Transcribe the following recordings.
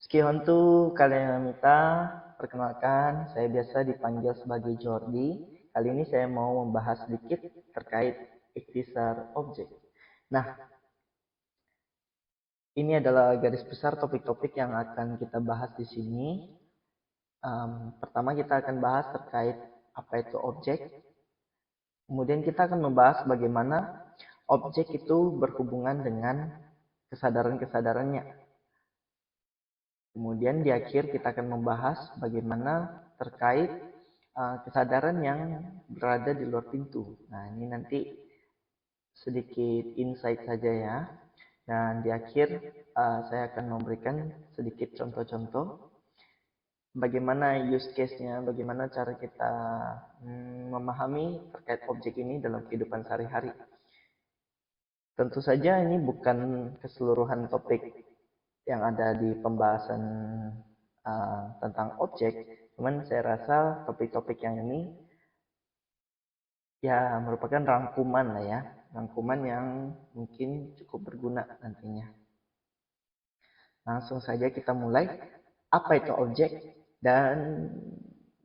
Skihontu Kalenamita, perkenalkan, saya biasa dipanggil sebagai Jordi. Kali ini saya mau membahas sedikit terkait ikhtisar objek. Nah, ini adalah garis besar topik-topik yang akan kita bahas di sini. Pertama kita akan bahas terkait apa itu objek. Kemudian kita akan membahas bagaimana objek itu berhubungan dengan kesadaran-kesadarannya. Kemudian di akhir kita akan membahas bagaimana terkait kesadaran yang berada di luar pintu. Nah, ini nanti sedikit insight saja ya. Dan di akhir saya akan memberikan sedikit contoh-contoh bagaimana use case-nya, bagaimana cara kita memahami terkait objek ini dalam kehidupan sehari-hari. Tentu saja ini bukan keseluruhan topik yang ada di pembahasan tentang objek, cuman saya rasa topik-topik yang ini ya merupakan rangkuman lah ya, rangkuman yang mungkin cukup berguna nantinya. Langsung saja kita mulai. Apa itu objek? Dan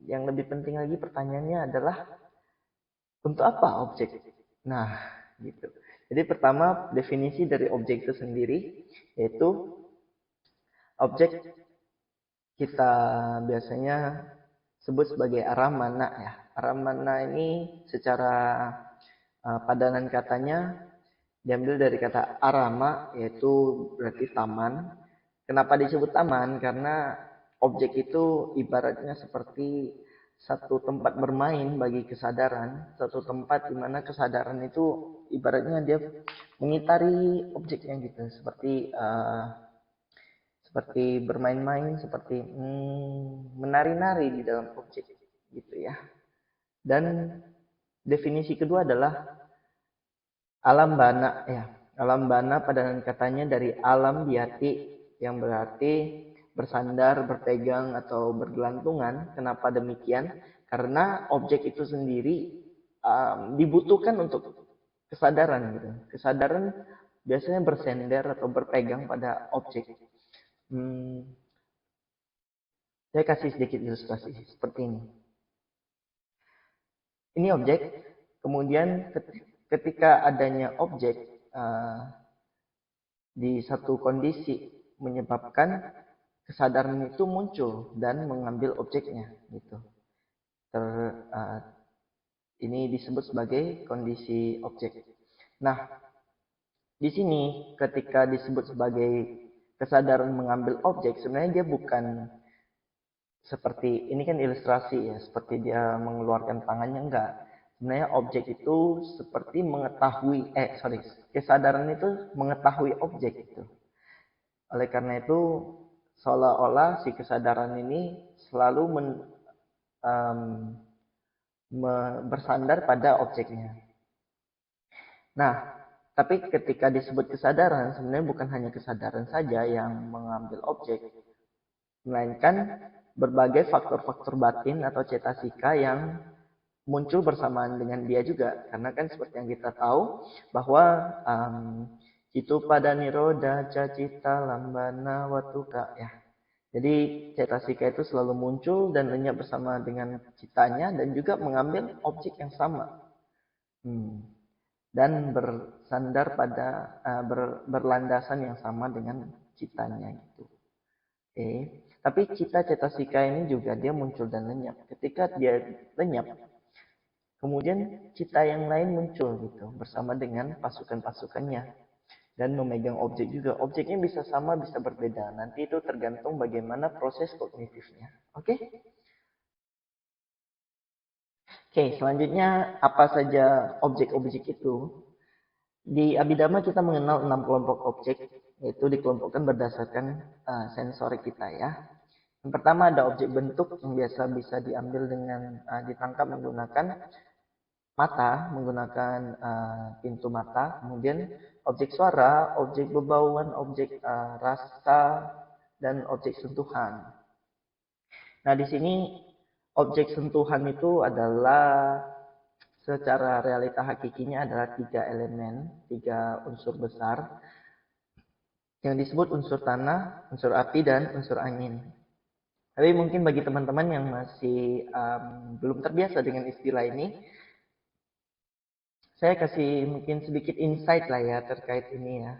yang lebih penting lagi pertanyaannya adalah untuk apa objek? Nah, gitu. Jadi pertama definisi dari objek itu sendiri yaitu objek kita biasanya sebut sebagai arah mana ya. Arah mana ini secara padanan katanya diambil dari kata arama, yaitu berarti taman. Kenapa disebut taman? Karena objek itu ibaratnya seperti satu tempat bermain bagi kesadaran, satu tempat di mana kesadaran itu ibaratnya dia mengitari objeknya gitu, seperti bermain-main, seperti menari-nari di dalam objek gitu ya. Dan definisi kedua adalah alam bana ya. Alam bana padanan katanya dari alam biati yang berarti bersandar, berpegang atau bergelantungan. Kenapa demikian? Karena objek itu sendiri dibutuhkan untuk kesadaran gitu. Kesadaran biasanya bersender atau berpegang pada objek. Saya kasih sedikit ilustrasi seperti ini. Ini objek, kemudian ketika adanya objek di satu kondisi menyebabkan kesadaran itu muncul dan mengambil objeknya gitu. Ini disebut sebagai kondisi objek. Nah, di sini ketika disebut sebagai kesadaran mengambil objek, sebenarnya dia bukan seperti ini kan ilustrasi ya, seperti dia mengeluarkan tangannya, enggak. Sebenarnya objek itu seperti mengetahui kesadaran itu mengetahui objek itu. Oleh karena itu seolah-olah si kesadaran ini selalu bersandar pada objeknya. Nah, tapi ketika disebut kesadaran, sebenarnya bukan hanya kesadaran saja yang mengambil objek, melainkan berbagai faktor-faktor batin atau cetasika yang muncul bersamaan dengan dia juga. Karena kan seperti yang kita tahu bahwa itu pada niroda cacita lambana watuka ya. Jadi cetasika itu selalu muncul dan lenyap bersama dengan citanya dan juga mengambil objek yang sama. Dan bersandar pada berlandasan yang sama dengan citanya gitu. Tapi cita cetasika ini juga dia muncul dan lenyap. Ketika dia lenyap, kemudian cita yang lain muncul gitu bersama dengan pasukan-pasukannya dan memegang objek juga. Objeknya bisa sama, bisa berbeda. Nanti itu tergantung bagaimana proses kognitifnya. Oke? Oke, selanjutnya apa saja objek-objek itu? Di Abhidhamma kita mengenal 6 kelompok objek, yaitu dikelompokkan berdasarkan sensori kita ya. Yang pertama ada objek bentuk yang biasa bisa diambil dengan ditangkap menggunakan mata, menggunakan pintu mata. Kemudian objek suara, objek bebauan, objek rasa, dan objek sentuhan. Nah, di sini objek sentuhan itu adalah secara realita hakikinya adalah 3 elemen, 3 unsur besar yang disebut unsur tanah, unsur api, dan unsur angin. Tapi mungkin bagi teman-teman yang masih belum terbiasa dengan istilah ini, saya kasih mungkin sedikit insight lah ya terkait ini ya.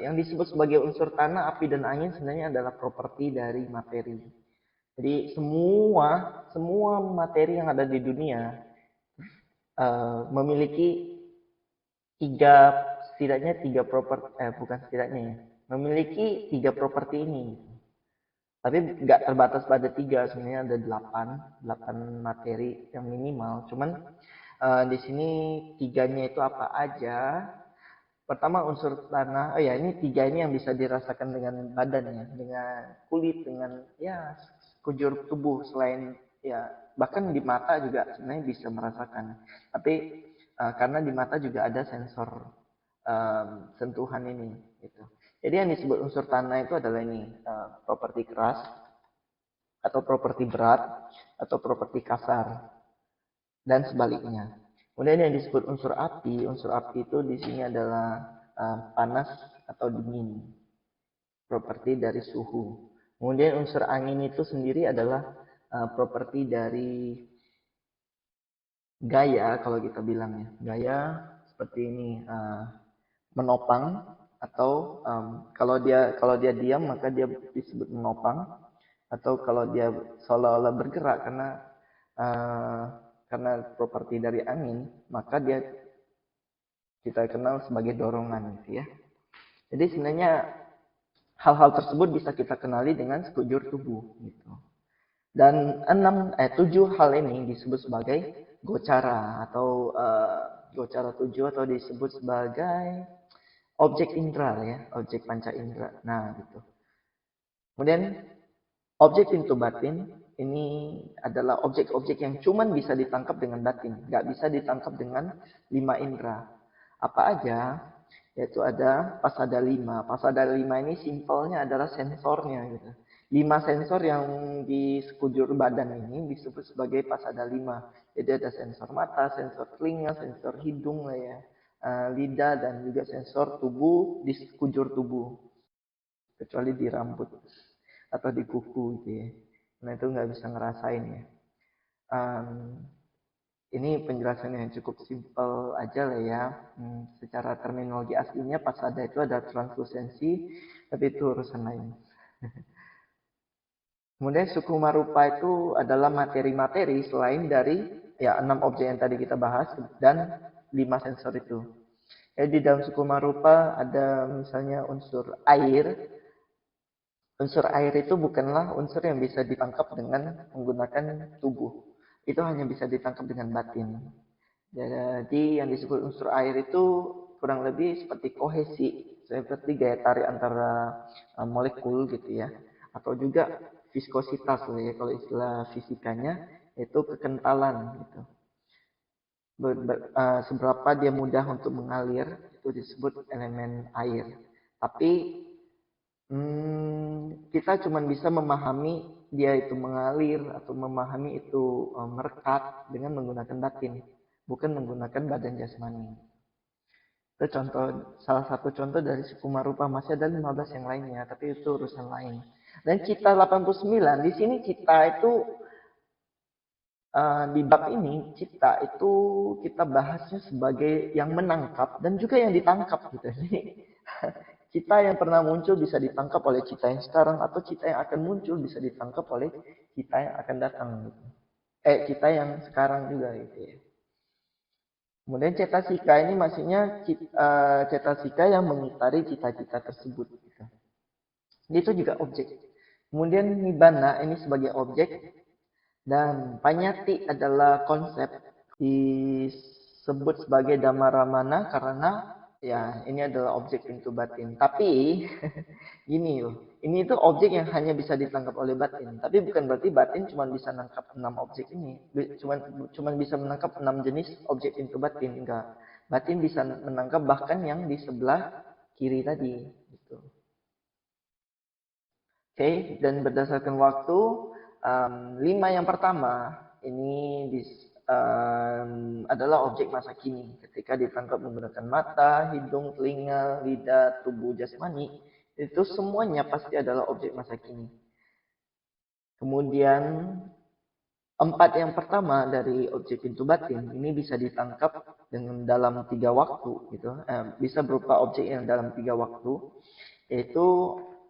Yang disebut sebagai unsur tanah, api, dan angin sebenarnya adalah properti dari materi. Jadi semua materi yang ada di dunia memiliki setidaknya tiga properti, bukan setidaknya ya, memiliki tiga properti ini. Tapi nggak terbatas pada tiga, sebenarnya ada delapan materi yang minimal. Cuman di sini tiganya itu apa aja? Pertama unsur tanah, oh ya ini tiga ini yang bisa dirasakan dengan badan ya, dengan kulit, dengan ya sekujur tubuh, selain ya bahkan di mata juga sebenarnya bisa merasakan. Tapi karena di mata juga ada sensor sentuhan ini, gitu. Jadi yang disebut unsur tanah itu adalah ini properti keras, atau properti berat, atau properti kasar, dan sebaliknya. Kemudian yang disebut unsur api itu di sini adalah panas atau dingin, properti dari suhu. Kemudian unsur angin itu sendiri adalah properti dari gaya, kalau kita bilang ya, gaya seperti ini, menopang, atau kalau dia diam maka dia disebut menopang, atau kalau dia seolah-olah bergerak uh, karena properti dari angin, maka dia kita kenal sebagai dorongan gitu ya. Jadi sebenarnya hal-hal tersebut bisa kita kenali dengan sekujur tubuh gitu. Dan 7 hal ini disebut sebagai gocara, atau gocara 7, atau disebut sebagai objek indera ya, objek panca indera. Nah, gitu. Kemudian objek pintu batin ini adalah objek-objek yang cuma bisa ditangkap dengan batin, nggak bisa ditangkap dengan 5 indera. Apa aja? Yaitu ada pasada 5. Pasada 5 ini simpelnya adalah sensornya gitu. 5 sensor yang di sekujur badan ini disebut sebagai pasada 5. Jadi ada sensor mata, sensor telinga, sensor hidung lah ya, lidah, dan juga sensor tubuh di sekujur tubuh, kecuali di rambut atau di kuku gitu ya. Nah itu nggak bisa ngerasain ya. Ini penjelasan yang cukup simpel aja lah ya. Secara terminologi aslinya pasada itu ada translusensi, tapi itu urusan lain. Kemudian sukuma rupa itu adalah materi-materi selain dari ya 6 objek yang tadi kita bahas dan 5 sensor itu. Di dalam sukuma rupa ada misalnya unsur air. Unsur air itu bukanlah unsur yang bisa ditangkap dengan menggunakan tubuh. Itu hanya bisa ditangkap dengan batin. Jadi yang disebut unsur air itu kurang lebih seperti kohesi, seperti gaya tarik antara molekul gitu ya. Atau juga viskositas ya, kalau istilah fisikanya itu kekentalan gitu. Seberapa dia mudah untuk mengalir itu disebut elemen air. Tapi kita cuma bisa memahami dia itu mengalir atau memahami itu merekat dengan menggunakan batin, bukan menggunakan badan jasmani. Itu salah satu contoh dari sukuma rupa. Masih ada 15 yang lainnya, tapi itu urusan lain. Dan cita 89, di sini cita itu di bab ini cita itu kita bahasnya sebagai yang menangkap dan juga yang ditangkap gitu. Jadi cita yang pernah muncul bisa ditangkap oleh cita yang sekarang, atau cita yang akan muncul bisa ditangkap oleh cita yang akan datang gitu. Cita yang sekarang juga gitu ya. Kemudian cetasika ini maksudnya cetasika yang mengitari cita-cita tersebut gitu. Itu juga objek. Kemudian nibbana ini sebagai objek, dan panyati adalah konsep, disebut sebagai dhammaramana karena ya ini adalah objek pintu batin. Tapi gini loh, ini itu objek yang hanya bisa ditangkap oleh batin. Tapi bukan berarti batin cuma bisa menangkap 6 objek ini. Cuma bisa menangkap 6 jenis objek pintu batin. Enggak. Batin bisa menangkap bahkan yang di sebelah kiri tadi. Gitu. Oke, dan berdasarkan waktu, 5 yang pertama ini adalah objek masa kini. Ketika ditangkap menggunakan mata, hidung, telinga, lidah, tubuh jasmani, Itu semuanya pasti adalah objek masa kini. Kemudian 4 yang pertama dari objek pintu batin ini bisa ditangkap dengan dalam 3 waktu gitu. Bisa berupa objek yang dalam 3 waktu, yaitu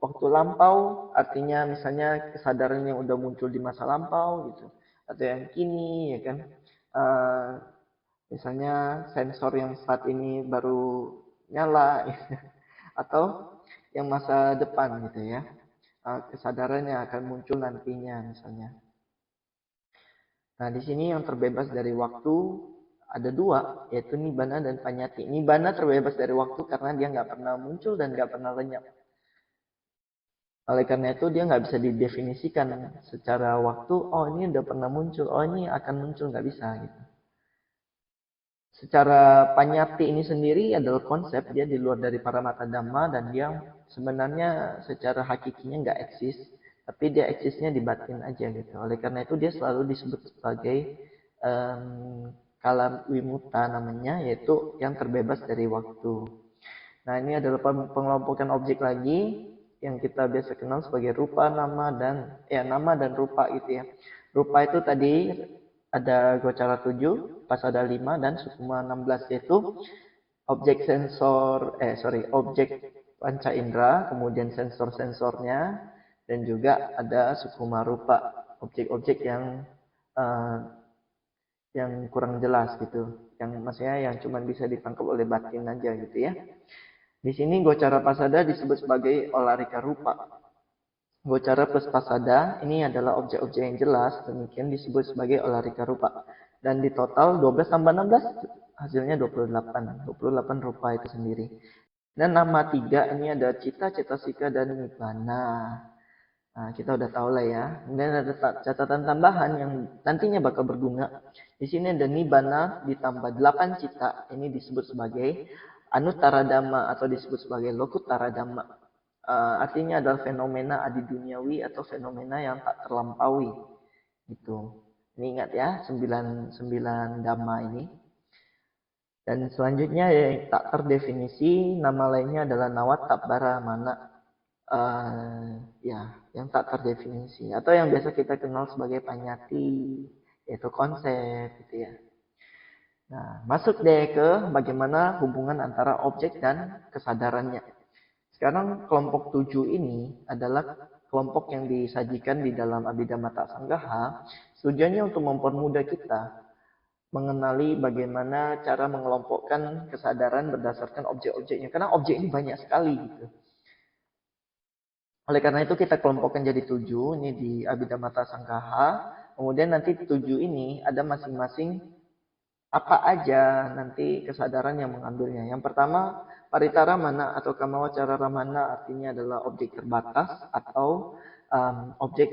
waktu lampau, artinya misalnya kesadaran yang udah muncul di masa lampau gitu, atau yang kini ya kan. Misalnya sensor yang saat ini baru nyala gitu. Atau yang masa depan gitu ya. Kesadaran yang akan muncul nantinya misalnya. Nah, di sini yang terbebas dari waktu ada 2, yaitu Nibbana dan Panyati. Nibbana terbebas dari waktu karena dia nggak pernah muncul dan nggak pernah lenyap. Oleh karena itu dia nggak bisa didefinisikan secara waktu, oh ini udah pernah muncul, oh ini akan muncul, nggak bisa gitu. Secara Panyati ini sendiri adalah konsep, dia di luar dari Paramata Dhamma dan dia sebenarnya secara hakikinya nggak eksis, tapi dia eksisnya di batin aja gitu. Oleh karena itu dia selalu disebut sebagai kala wimuta namanya, yaitu yang terbebas dari waktu. Nah, ini adalah pengelompokan objek lagi yang kita biasa kenal sebagai rupa, nama dan rupa gitu ya. Rupa itu tadi ada Gocara 7, Pasada 5 dan Sukuma 16, yaitu objek objek panca indera, kemudian sensor-sensornya, dan juga ada Sukuma rupa, objek-objek yang kurang jelas gitu, yang maksudnya yang cuma bisa ditangkap oleh batin aja gitu ya. Di sini Gocara Pasada disebut sebagai Olarika Rupa. Gocara plus Pasada ini adalah objek-objek yang jelas, demikian disebut sebagai Olarika Rupa. Dan di total 12 tambah 16 hasilnya 28. 28 rupa itu sendiri. Dan nama 3 ini ada Cita, Cetasika, dan Nibbana. Nah, kita udah tahu lah ya. Kemudian ada catatan tambahan yang nantinya bakal berguna. Di sini ada Nibbana ditambah 8 cita. Ini disebut sebagai Anuttara Dhamma atau disebut sebagai Lokuttara Dhamma. Artinya adalah fenomena adi duniawi atau fenomena yang tak terlampaui. Gitu. Ini ingat ya, 9 Dhamma ini. Dan selanjutnya yang tak terdefinisi, nama lainnya adalah Nawatabara Mana. Yang tak terdefinisi. Atau yang biasa kita kenal sebagai Panyati, yaitu konsep gitu ya. Nah, masuk deh ke bagaimana hubungan antara objek dan kesadarannya. Sekarang kelompok 7 ini adalah kelompok yang disajikan di dalam Abhidhamma Sanggaha. Tujuannya untuk mempermudah kita mengenali bagaimana cara mengelompokkan kesadaran berdasarkan objek-objeknya. Karena objek ini banyak sekali gitu. Oleh karena itu kita kelompokkan jadi 7, ini di Abhidhamma Sanggaha. Kemudian nanti 7 ini ada masing-masing apa aja nanti kesadaran yang mengambilnya. Yang pertama, paritara mana atau kamawacara ramana artinya adalah objek terbatas atau objek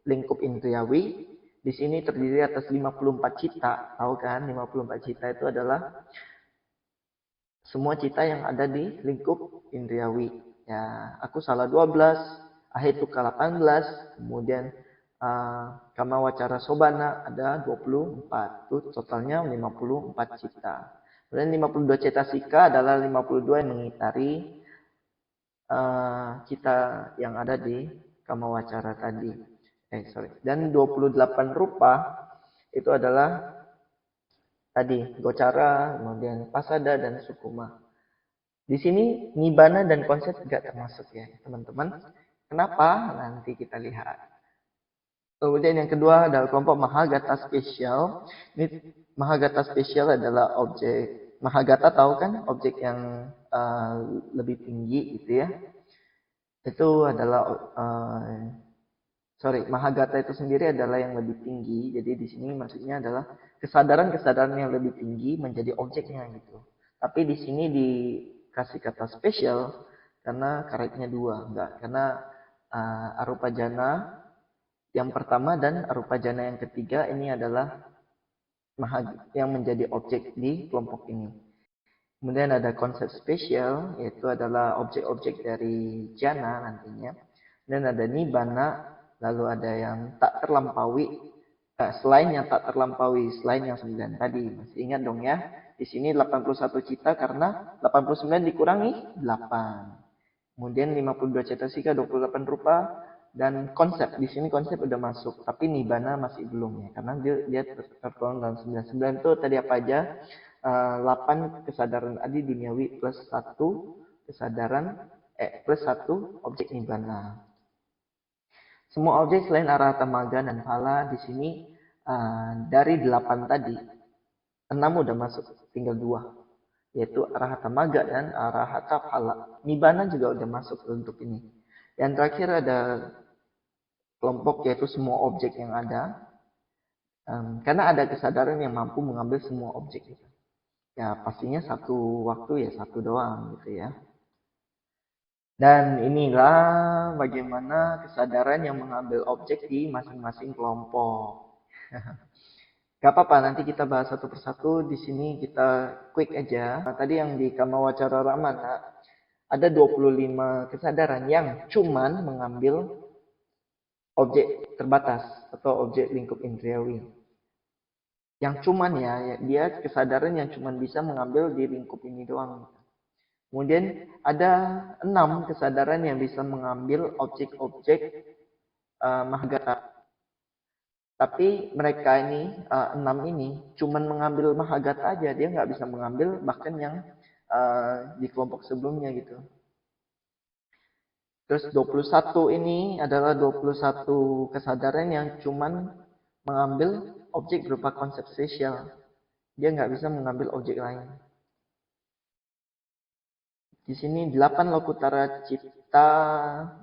lingkup indriyawi. Di sini terdiri atas 54 cita. Tahu kan 54 cita itu adalah semua cita yang ada di lingkup indriyawi. Ya, aku salah 12, ahetuka 18, kemudian kama wacara sobana ada 24. Itu totalnya 54 cita. Kemudian 52 cetasika adalah 52 yang mengitari cita yang ada di kama wacara tadi. Dan 28 rupa itu adalah tadi Gocara, kemudian Pasada dan Sukuma. Di sini Nibbana dan konsep tidak termasuk ya, teman-teman. Kenapa? Nanti kita lihat. Kemudian yang kedua adalah kelompok Mahagata spesial. Ini Mahagata spesial adalah objek. Mahagata tahu kan? Objek yang lebih tinggi gitu ya. Itu adalah Mahagata itu sendiri adalah yang lebih tinggi. Jadi di sini maksudnya adalah kesadaran-kesadaran yang lebih tinggi menjadi objeknya gitu. Tapi di sini dikasih kata spesial karena karetnya 2, enggak. Karena arupa jana yang pertama dan arupa jana yang ketiga ini adalah yang menjadi objek di kelompok ini. Kemudian ada konsep spesial, yaitu adalah objek-objek dari jana nantinya. Dan ada nibbana, lalu ada yang tak terlampaui, selain yang tak terlampaui, selain yang 9 tadi. Masih ingat dong ya, di sini 81 cita karena 89 dikurangi 8. Kemudian 52 cetasika, 28 rupa, dan konsep. Di sini konsep udah masuk, tapi nibbana masih belum ya, karena dia tergolong dalam 99 itu tadi apa aja? 8 kesadaran adi duniawi plus 1 kesadaran plus 1 objek nibbana. Semua objek selain arahata magga dan phala di sini dari 8 tadi 6 udah masuk, tinggal 2, yaitu arahata magga dan arahata phala. Nibbana juga udah masuk untuk ini. Yang terakhir ada kelompok yaitu semua objek yang ada, karena ada kesadaran yang mampu mengambil semua objek itu. Ya pastinya satu waktu ya satu doang gitu ya. Dan inilah bagaimana kesadaran yang mengambil objek di masing-masing kelompok. Gak apa-apa, nanti kita bahas satu persatu. Di sini kita quick aja. Nah, tadi yang di Kamawacara Ramana ada 25 kesadaran yang cuman mengambil objek terbatas atau objek lingkup indriawi. Yang cuman ya, dia kesadaran yang cuman bisa mengambil di lingkup ini doang. Kemudian ada 6 kesadaran yang bisa mengambil objek-objek mahagata. Tapi mereka ini 6 ini cuman mengambil mahagata aja, dia nggak bisa mengambil bahkan yang di kelompok sebelumnya gitu. Terus 21 ini adalah 21 kesadaran yang cuman mengambil objek berupa konsep spesial. Dia nggak bisa mengambil objek lain. Di sini 8 lokutara cipta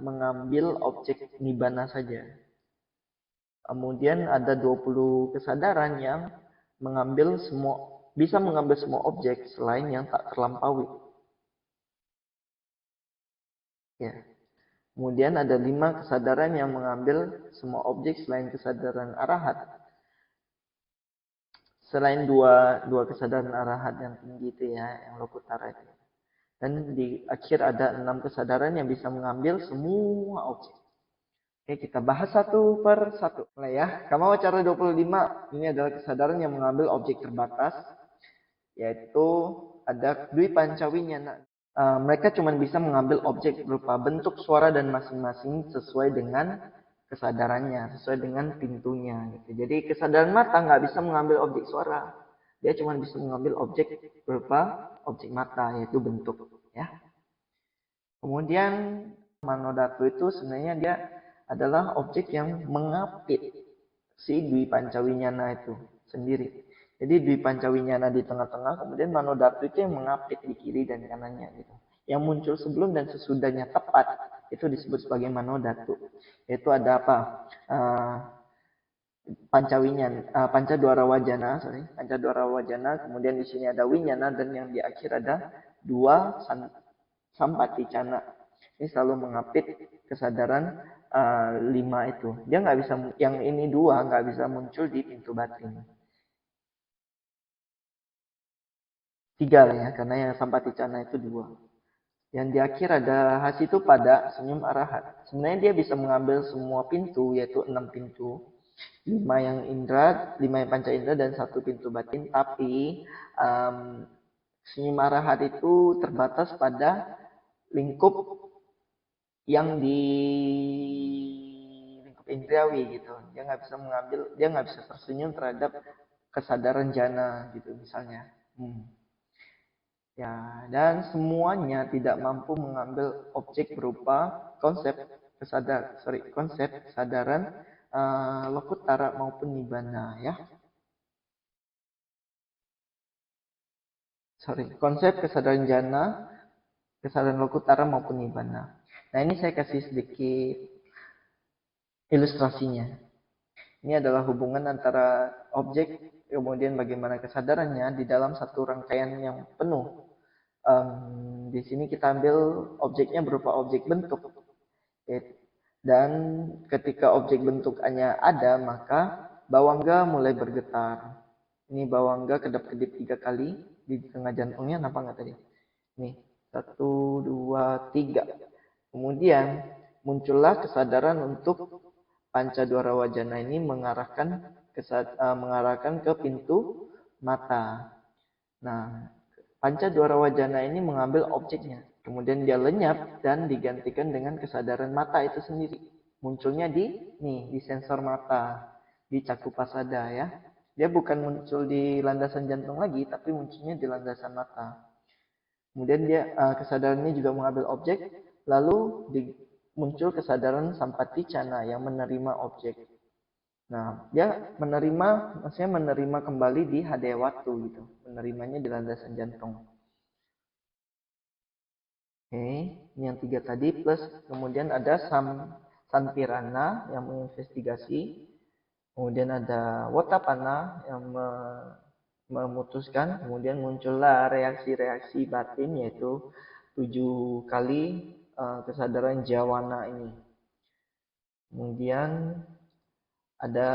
mengambil objek nibbana saja. Kemudian ada 20 kesadaran yang bisa mengambil semua objek selain yang tak terlampaui. Ya. Kemudian ada 5 kesadaran yang mengambil semua objek selain kesadaran arahat. Selain dua kesadaran arahat yang tinggi itu ya, yang lokutara itu. Dan di akhir ada 6 kesadaran yang bisa mengambil semua objek. Oke, kita bahas satu per satu. Mulai ya. Kamawacara 25 ini adalah kesadaran yang mengambil objek terbatas, yaitu ada Dwi Pancawinyana. Mereka cuma bisa mengambil objek berupa bentuk suara dan masing-masing sesuai dengan kesadarannya, sesuai dengan pintunya. Gitu. Jadi kesadaran mata nggak bisa mengambil objek suara, dia cuma bisa mengambil objek berupa objek mata, yaitu bentuk. Ya. Kemudian Manodatu itu sebenarnya dia adalah objek yang mengapit si Dwi Pancawinyana itu sendiri. Jadi Dwi Pancawinyana di tengah-tengah, kemudian Manodatu itu yang mengapit di kiri dan kanannya gitu. Yang muncul sebelum dan sesudahnya tepat itu disebut sebagai Manodatu. Yaitu ada apa? Pancadwara Wajana, kemudian di sini ada Winyana, dan yang di akhir ada 2 Sampaticana. Ini selalu mengapit kesadaran 5 itu. Dia nggak bisa, yang ini 2 nggak bisa muncul di pintu batin. 3 lah ya, karena yang Sampaticana itu 2. Yang di akhir ada Hasitu pada senyum arahat. Sebenarnya dia bisa mengambil semua pintu, yaitu 6 pintu. 5 yang indra, 5 yang panca indra, dan 1 pintu batin. Tapi senyum arahat itu terbatas pada lingkup yang di lingkup indriawi gitu. Dia nggak bisa mengambil, dia nggak bisa tersenyum terhadap kesadaran jana gitu misalnya. Ya, dan semuanya tidak mampu mengambil objek berupa konsep kesadaran lokutara maupun nibbana ya. Konsep kesadaran jana, kesadaran lokutara maupun nibbana. Nah, ini saya kasih sedikit ilustrasinya. Ini adalah hubungan antara objek kemudian bagaimana kesadarannya di dalam satu rangkaian yang penuh. Di sini kita ambil objeknya berupa objek bentuk. Dan ketika objek bentuknya ada, maka bawangga mulai bergetar. Ini bawangga kedap-kedip 3 kali di tengah jantungnya, nampak nggak tadi? Nih, 1, 2, 3. Kemudian muncullah kesadaran untuk Pancadwara Wajana ini mengarahkan ke pintu mata. Nah, Pancadwara Wajana ini mengambil objeknya. Kemudian dia lenyap dan digantikan dengan kesadaran mata itu sendiri. Munculnya di sensor mata, di Cakupasada ya. Dia bukan muncul di landasan jantung lagi, tapi munculnya di landasan mata. Kemudian dia kesadaran ini juga mengambil objek, lalu muncul kesadaran Sampaticana yang menerima objek. Nah, dia maksudnya menerima kembali di Hadewatu gitu, menerimanya di landasan jantung. Oke, ini yang 3 tadi plus kemudian ada Sampirana yang menginvestigasi, kemudian ada Wotapana yang memutuskan, kemudian muncullah reaksi-reaksi batin yaitu 7 kali kesadaran Jawana ini. Kemudian ada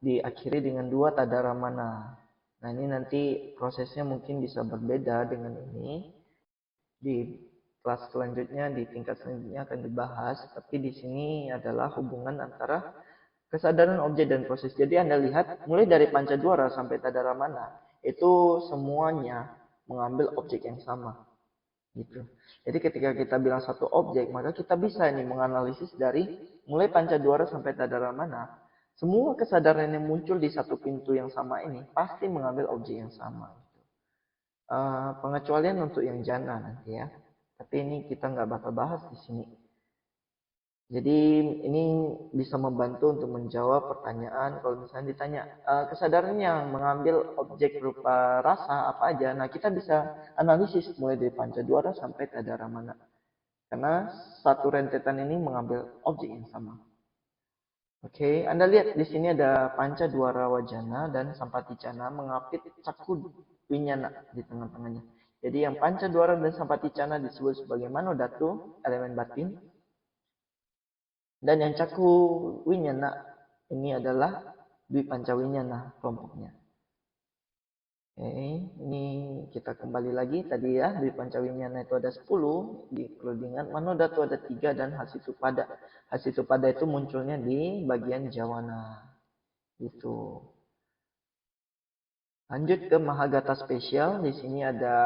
diakhiri dengan 2 Tadaramana. Nah, ini nanti prosesnya mungkin bisa berbeda dengan ini. Di kelas selanjutnya, di tingkat selanjutnya akan dibahas, tapi di sini adalah hubungan antara kesadaran objek dan proses. Jadi Anda lihat, mulai dari Pancadwara sampai Tadaramana, itu semuanya mengambil objek yang sama. Gitu. Jadi ketika kita bilang satu objek, maka kita bisa nih menganalisis dari mulai Pancadwara sampai Tadaramana. Semua kesadaran yang muncul di satu pintu yang sama ini pasti mengambil objek yang sama. Pengecualian untuk yang jana nanti ya. Tapi ini kita nggak bakal bahas di sini. Jadi ini bisa membantu untuk menjawab pertanyaan kalau misalnya ditanya kesadaran yang mengambil objek berupa rasa apa aja. Nah, kita bisa analisis mulai dari Pancadwara sampai Tadaramana. Karena satu rentetan ini mengambil objek yang sama. Oke, Anda lihat di sini ada Pancadwara Wajana dan Sampaticana mengapit Caku Winyana di tengah-tengahnya. Jadi yang Pancadwara dan Sampaticana disebut sebagai Manodatu, elemen batin. Dan yang Caku Winyana ini adalah Dwi Pancawinyana kelompoknya. Oke, ini kita kembali lagi tadi ya, Dwi Pancawinyana itu ada 10, di perundingan Manodatu ada 3 dan Hasitupada. Hasitupada itu munculnya di bagian Jawana. Gitu. Lanjut ke Mahagata spesial, di sini ada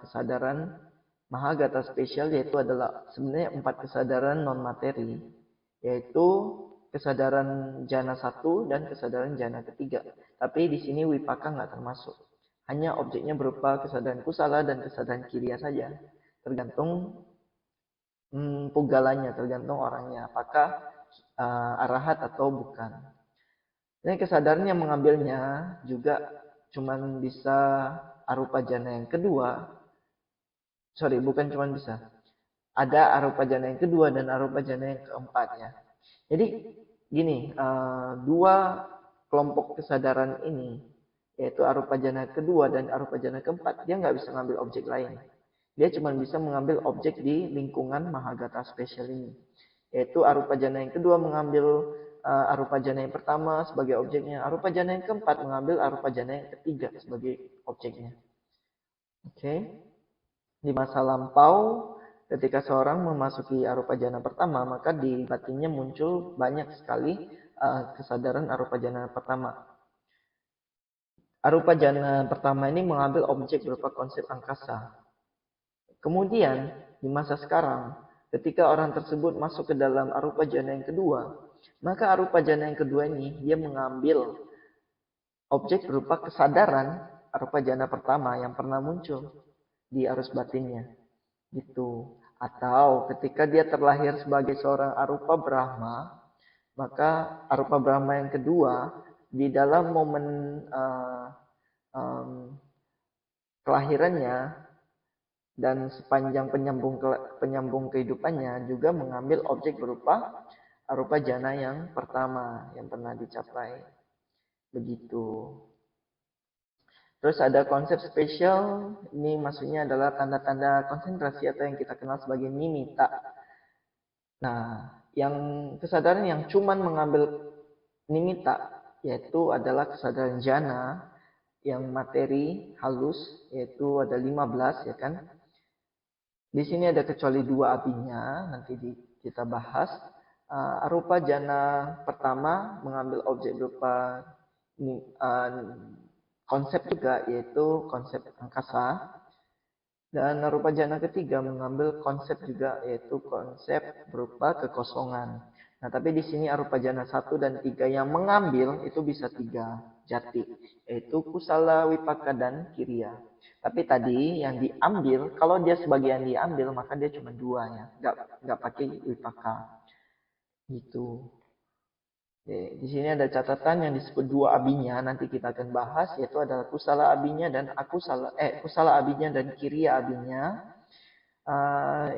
kesadaran Mahagata spesial yaitu adalah sebenarnya 4 kesadaran non materi, yaitu kesadaran jana 1 dan kesadaran jana ketiga. Tapi di sini wipaka nggak termasuk. Hanya objeknya berupa kesadaran kusala dan kesadaran kiriya saja. Tergantung pugalanya, tergantung orangnya. Apakah arahat atau bukan. Ini kesadaran yang mengambilnya juga cuman bisa arupa jana yang kedua. Sorry, bukan cuma bisa. Ada arupa jana yang kedua dan arupa jana yang keempat ya. Jadi gini, 2 kelompok kesadaran ini, yaitu arupa jana kedua dan arupa jana keempat, dia nggak bisa ngambil objek lain. Dia cuma bisa mengambil objek di lingkungan Mahagata spesial ini. Yaitu arupa jana yang kedua mengambil arupa jana yang pertama sebagai objeknya. Arupa jana yang keempat mengambil arupa jana yang ketiga sebagai objeknya. Oke. Di masa lampau, ketika seorang memasuki arupa jana pertama, maka di batinnya muncul banyak sekali kesadaran arupa jana pertama. Arupa jana pertama ini mengambil objek berupa konsep angkasa. Kemudian, di masa sekarang, ketika orang tersebut masuk ke dalam arupa jana yang kedua, maka arupa jana yang kedua ini dia mengambil objek berupa kesadaran arupa jana pertama yang pernah muncul di arus batinnya. Gitu. Atau ketika dia terlahir sebagai seorang arupa Brahma, maka arupa Brahma yang kedua di dalam momen kelahirannya dan sepanjang penyambung kehidupannya juga mengambil objek berupa arupa jana yang pertama yang pernah dicapai. Begitu. Terus ada konsep spesial, ini maksudnya adalah tanda-tanda konsentrasi atau yang kita kenal sebagai nimita. Nah, yang kesadaran yang cuman mengambil nimita, yaitu adalah kesadaran jana, yang materi halus, yaitu ada 15 ya kan. Di sini ada kecuali 2 abinya, nanti kita bahas. Arupa jana pertama mengambil objek berupa konsep juga, yaitu konsep angkasa. Dan rupa jana ketiga mengambil konsep juga, yaitu konsep berupa kekosongan. Nah, tapi di sini arupa jana 1 dan 3 yang mengambil itu bisa 3 jati, yaitu kusala, wipaka, dan kiriya. Tapi tadi yang diambil, kalau dia sebagian diambil, maka dia cuma 2 ya, nggak pakai wipaka. Gitu. Oke, di sini ada catatan yang disebut dua abinya, nanti kita akan bahas, yaitu adalah kusala abinya dan kusala abinya dan kiriya abinya.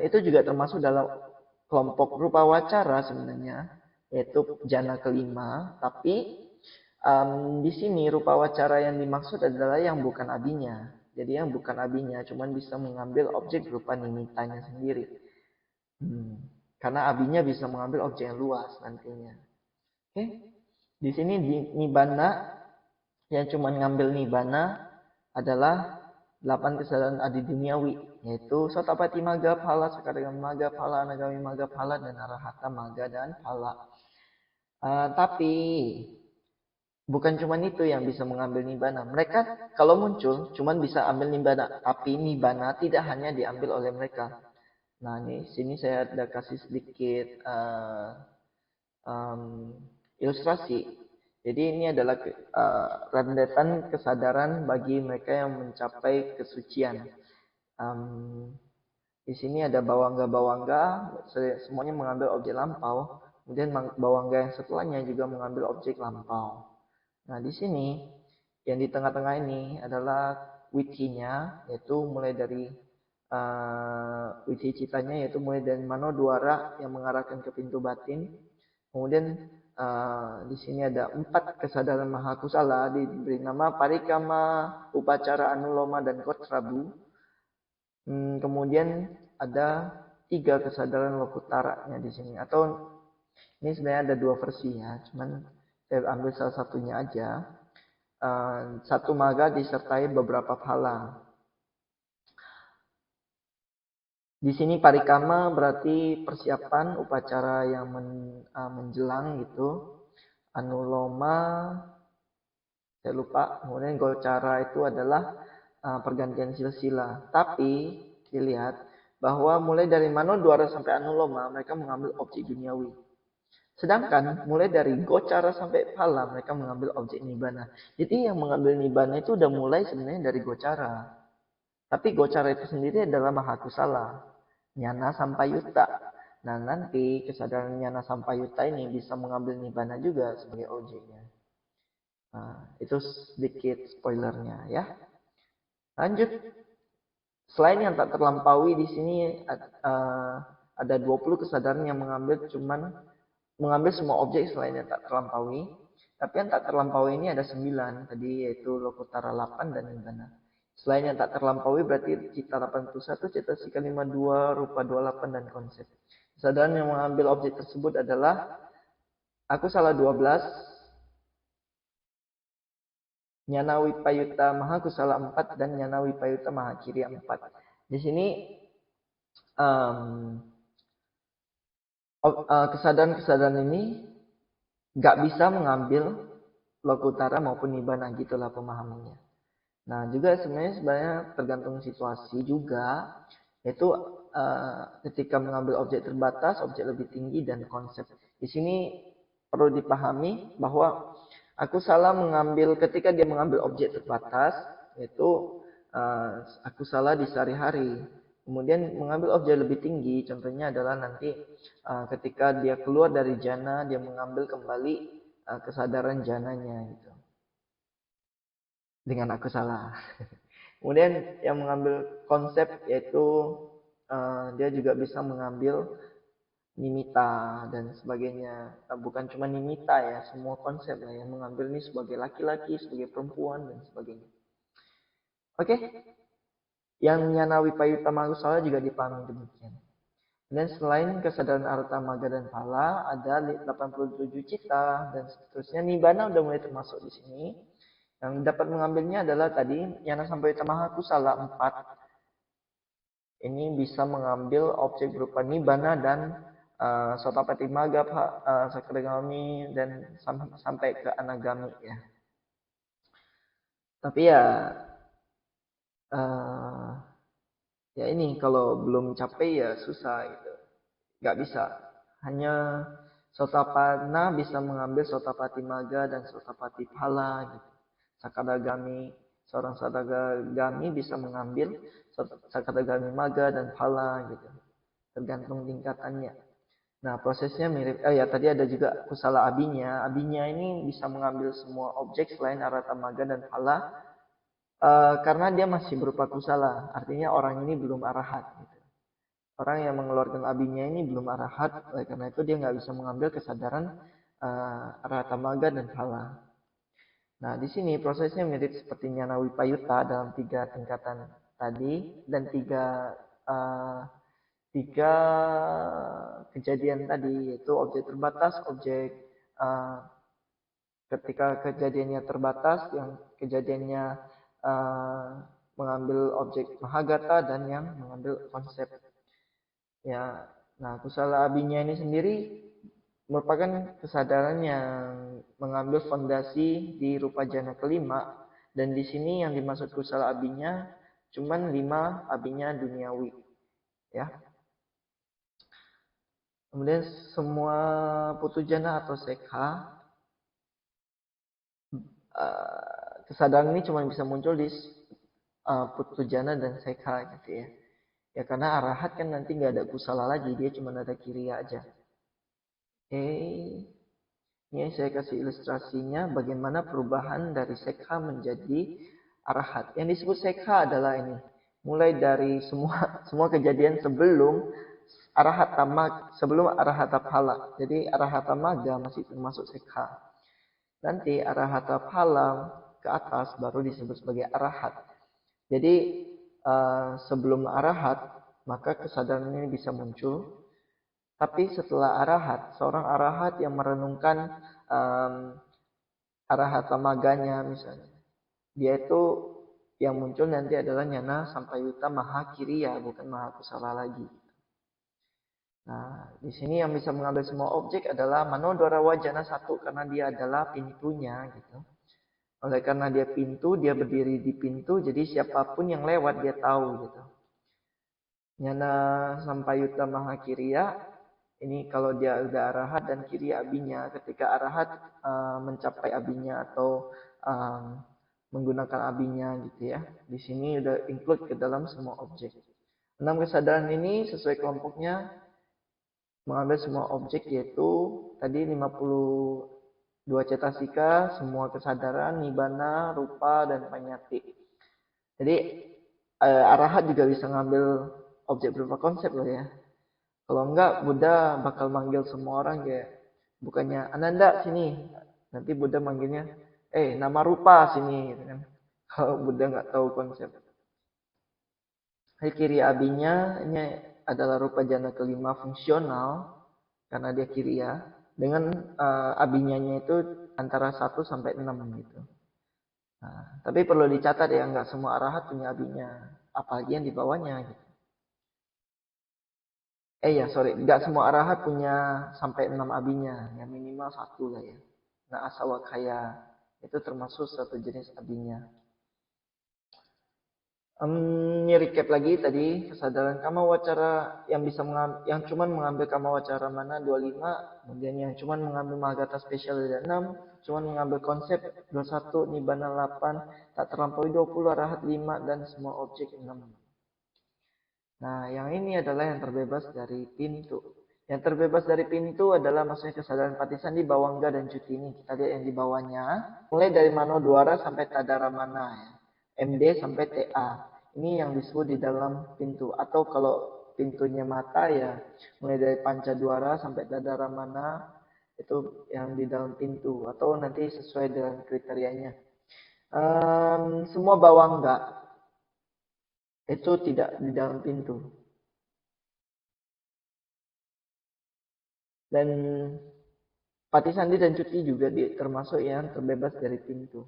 Itu juga termasuk dalam kelompok rupa wacara sebenarnya, yaitu jana kelima. Tapi di sini rupa wacara yang dimaksud adalah yang bukan abinya. Jadi yang bukan abinya, cuman bisa mengambil objek berupa nimitanya sendiri. Karena abinya bisa mengambil objek yang luas nantinya. Oke, di sini di nibana yang cuma ngambil nibana adalah 8 kesadaran adi duniawi, yaitu sotapati maga, phala, sakadagami maga, phala, anagami maga, phala, dan arahata maga dan phala. Tapi bukan cuma itu yang bisa mengambil nibbana. Mereka kalau muncul cuma bisa ambil nibbana, tapi nibbana tidak hanya diambil oleh mereka. Nah, ini sini saya ada kasih sedikit ilustrasi. Jadi ini adalah rentetan kesadaran bagi mereka yang mencapai kesucian. Di sini ada bawangga-bawangga, semuanya mengambil objek lampau. Kemudian bawangga yang setelahnya juga mengambil objek lampau. Nah, di sini yang di tengah-tengah ini adalah witinya, yaitu mulai dari witi citanya, yaitu mulai dari manodwara yang mengarahkan ke pintu batin. Kemudian di sini ada 4 kesadaran mahakusala, diberi nama parikama, upacara, anuloma, dan kotrabu. Kemudian ada 3 kesadaran lokutaranya di sini. Atau ini sebenarnya ada 2 versi ya, cuman saya ambil salah satunya aja. 1 maga disertai beberapa phala. Di sini parikama berarti persiapan upacara yang menjelang gitu. Anuloma saya lupa. Kemudian gocara itu adalah pergantian silsila. Tapi dilihat bahwa mulai dari manodwara sampai anuloma mereka mengambil objek duniawi. Sedangkan mulai dari gocara sampai phala mereka mengambil objek nibbana. Jadi yang mengambil nibbana itu udah mulai sebenarnya dari gocara. Tapi gocara itu sendiri adalah mahakusala, nyana sampayutta. Nah, nanti kesadaran nyana sampayutta ini bisa mengambil nibbana juga sebagai objeknya. Nah, itu sedikit spoilernya ya. Lanjut. Selain yang tak terlampaui di sini ada 20 kesadaran yang mengambil semua objek selain yang tak terlampaui. Tapi yang tak terlampaui ini ada 9 tadi, yaitu lokutara 8 dan nibbana. Selain yang tak terlampaui berarti cita 81, cita sika 52, rupa 28, dan konsep. Kesadaran yang mengambil objek tersebut adalah aku salah 12, nyana wipayuta mahakusala 4, dan nyana wipayuta mahakiriya 4. Di sini kesadaran-kesadaran ini nggak bisa mengambil lokutara maupun nibbana, gitulah pemahamannya. Nah, juga sebenarnya tergantung situasi juga, yaitu ketika mengambil objek terbatas, objek lebih tinggi, dan konsep. Di sini perlu dipahami bahwa aku salah mengambil ketika dia mengambil objek terbatas, yaitu aku salah di sehari-hari. Kemudian mengambil objek lebih tinggi, contohnya adalah nanti ketika dia keluar dari jana, dia mengambil kembali kesadaran jananya gitu. Dengan aku salah. Kemudian yang mengambil konsep yaitu dia juga bisa mengambil nimita dan sebagainya. Bukan cuma nimita ya, semua konsep lah yang mengambil ini sebagai laki-laki, sebagai perempuan, dan sebagainya. Oke? Yang nyana wipayuta mahakusala juga dipahami demikian. Dan selain kesadaran arta maga dan phala, ada 87 cita dan seterusnya. Nibbana udah mulai termasuk di sini. Yang dapat mengambilnya adalah tadi nyana sampayuta mahakusala 4. Ini bisa mengambil objek berupa nibbana dan sotapati maga, sakadagami, dan sampai ke anagami ya. Tapi ya Ya ini kalau belum capek ya susah gitu. Nggak bisa. Hanya Sotapana bisa mengambil Sotapati Maga dan Sotapati Phala gitu. Sakadagami, seorang Sakadagami bisa mengambil Sakadagami Maga dan Phala gitu. Tergantung tingkatannya. Nah, prosesnya mirip. Ya tadi ada juga Kusala Abinya. Abinya ini bisa mengambil semua objek selain Arata Maga dan Phala karena dia masih berupa kusala. Artinya orang ini belum arahat. Gitu. Orang yang mengeluarkan abinya ini belum arahat, oleh karena itu dia nggak bisa mengambil kesadaran arahata maga dan phala. Nah, di sini prosesnya mirip seperti nyana wipayuta dalam 3 tingkatan tadi dan uh, tiga kejadian tadi, yaitu objek terbatas, objek uh, ketika kejadiannya terbatas, yang kejadiannya uh, mengambil objek mahagata dan yang mengambil konsep. Ya, nah kusala abinya ini sendiri merupakan kesadaran yang mengambil fondasi di rupa jana kelima, dan di sini yang dimaksud kusala abinya cuman 5 abinya duniawi, ya. Kemudian semua putujana atau sekha, kesadaran ini cuma bisa muncul di putujana dan sekha gitu ya. Ya karena arahat kan nanti nggak ada kusala lagi, dia cuma ada kiriya aja. Ini saya kasih ilustrasinya bagaimana perubahan dari sekha menjadi arahat. Yang disebut sekha adalah ini. Mulai dari semua kejadian sebelum arahata phala. Jadi arahata maga masih termasuk sekha. Nanti arahata phala ke atas baru disebut sebagai arahat. Jadi sebelum arahat maka kesadaran ini bisa muncul. Tapi setelah arahat, seorang arahat yang merenungkan arahata maganya misalnya, dia itu yang muncul nanti adalah nyana sampayuta maha kiriya, bukan maha kusala lagi. Nah, di sini yang bisa mengambil semua objek adalah manodwara wajana 1 karena dia adalah pintunya gitu. Oleh karena dia pintu, dia berdiri di pintu, jadi siapapun yang lewat dia tahu gitu. Nyana sampayuta maha kiriya, ini kalau dia udah arahat dan kiri abinya, ketika arahat mencapai abinya atau menggunakan abinya gitu ya. Di sini udah include ke dalam semua objek. 6 kesadaran ini sesuai kelompoknya mengambil semua objek, yaitu tadi 52 cetasika, semua kesadaran, nibbana, rupa, dan panyati. Jadi arahat juga bisa ngambil objek berupa konsep loh ya. Kalau enggak, Buddha bakal manggil semua orang kayak, bukannya Ananda sini, nanti Buddha manggilnya, nama rupa sini, gitu kan. Kalau Buddha nggak tahu konsep. Kiri abinya ini adalah rupa jana kelima fungsional karena dia kiriya, dengan abinyanya itu antara 1 sampai 6 gitu. Nah, tapi perlu dicatat ya, nggak semua arahat punya abinya, apalagi yang di bawahnya gitu. Nggak semua arahat punya sampai 6 abinya, ya minimal 1 lah ya. Nah, asawakaya itu termasuk satu jenis abinya. Recap lagi tadi, kesadaran kama wacara yang bisa yang cuman mengambil kama wacara mana 25, kemudian yang cuman mengambil mahagata spesial ada 6, cuman mengambil konsep 21, nibbana 8, tak terlampaui 20, arahat 5, dan semua objek 6. Nah, yang ini adalah yang terbebas dari pintu. Yang terbebas dari pintu adalah maksudnya kesadaran Patisandi, Bawangga, dan Cuti ini. Kita lihat yang di bawahnya. Mulai dari Mano Dwara sampai Tadaramana ya. MD sampai TA. Ini yang disebut di dalam pintu. Atau kalau pintunya mata ya mulai dari Pancadwara sampai Tadaramana itu yang di dalam pintu. Atau nanti sesuai dengan kriterianya. Semua Bawangga itu tidak di dalam pintu. Dan Patisandi dan Cuti juga termasuk yang terbebas dari pintu.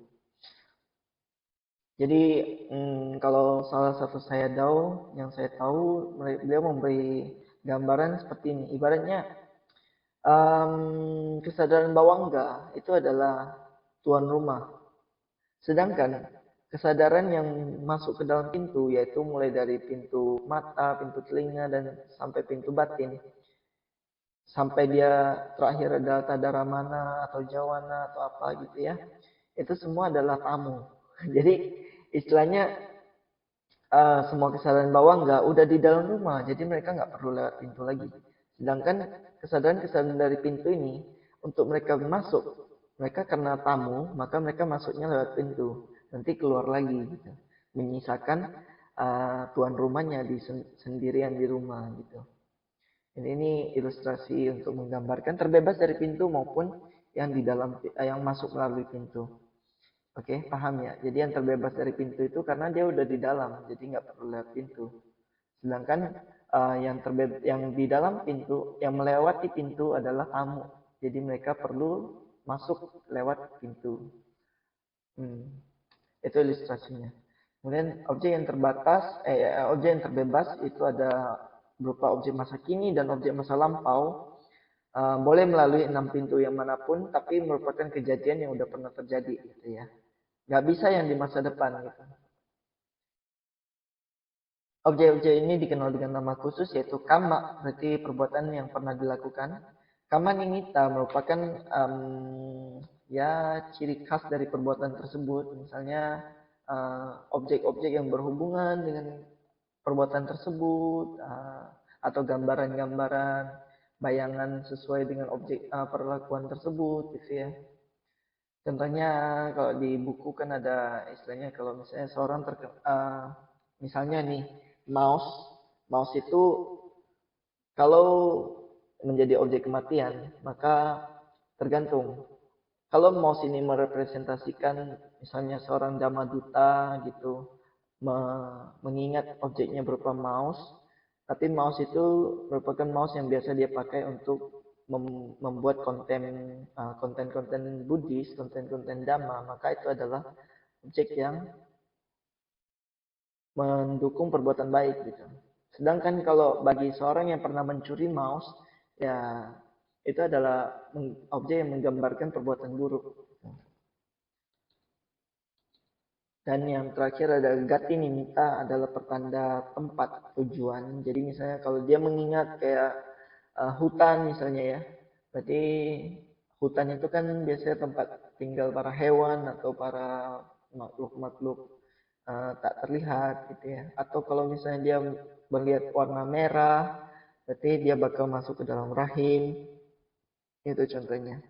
Jadi kalau salah satu saya yang saya tahu, beliau memberi gambaran seperti ini. Ibaratnya kesadaran bawangga itu adalah tuan rumah. Sedangkan kesadaran yang masuk ke dalam pintu, yaitu mulai dari pintu mata, pintu telinga, dan sampai pintu batin. Sampai dia terakhir adalah tadaramana atau jawana atau apa gitu ya. Itu semua adalah tamu. Jadi istilahnya semua kesadaran bawah nggak udah di dalam rumah, jadi mereka nggak perlu lewat pintu lagi. Sedangkan kesadaran-kesadaran dari pintu ini untuk mereka masuk, mereka karena tamu, maka mereka masuknya lewat pintu, nanti keluar lagi gitu, menyisakan tuan rumahnya sendirian di rumah gitu. Ini ilustrasi untuk menggambarkan terbebas dari pintu maupun yang di dalam yang masuk melalui pintu. Oke, paham ya? Jadi yang terbebas dari pintu itu karena dia udah di dalam, jadi nggak perlu lewat pintu. Sedangkan yang di dalam pintu, yang melewati pintu adalah tamu. Jadi mereka perlu masuk lewat pintu. Itu ilustrasinya. Kemudian objek yang terbatas, objek yang terbebas itu ada berupa objek masa kini dan objek masa lampau. Boleh melalui 6 pintu yang manapun, tapi merupakan kejadian yang udah pernah terjadi, gitu ya. Nggak bisa yang di masa depan, gitu. Objek-objek ini dikenal dengan nama khusus yaitu kama, berarti perbuatan yang pernah dilakukan. Kama nimitta merupakan ya ciri khas dari perbuatan tersebut. Misalnya objek-objek yang berhubungan dengan perbuatan tersebut atau gambaran-gambaran, bayangan sesuai dengan objek perlakuan tersebut, gitu ya. Contohnya kalau di buku kan ada istilahnya kalau misalnya seorang misalnya nih mouse, mouse itu kalau menjadi objek kematian maka tergantung. Kalau mouse ini merepresentasikan misalnya seorang Damaduta gitu, mengingat objeknya berupa mouse, tapi mouse itu merupakan mouse yang biasa dia pakai untuk membuat konten-konten Buddhis, konten-konten Dhamma, maka itu adalah objek yang mendukung perbuatan baik gitu. Sedangkan kalau bagi seorang yang pernah mencuri mouse, ya itu adalah objek yang menggambarkan perbuatan buruk. Dan yang terakhir ada gati nimita adalah pertanda tempat tujuan. Jadi misalnya kalau dia mengingat kayak hutan misalnya ya, berarti hutan itu kan biasanya tempat tinggal para hewan atau para makhluk-makhluk tak terlihat gitu ya. Atau kalau misalnya dia melihat warna merah, berarti dia bakal masuk ke dalam rahim. Itu contohnya.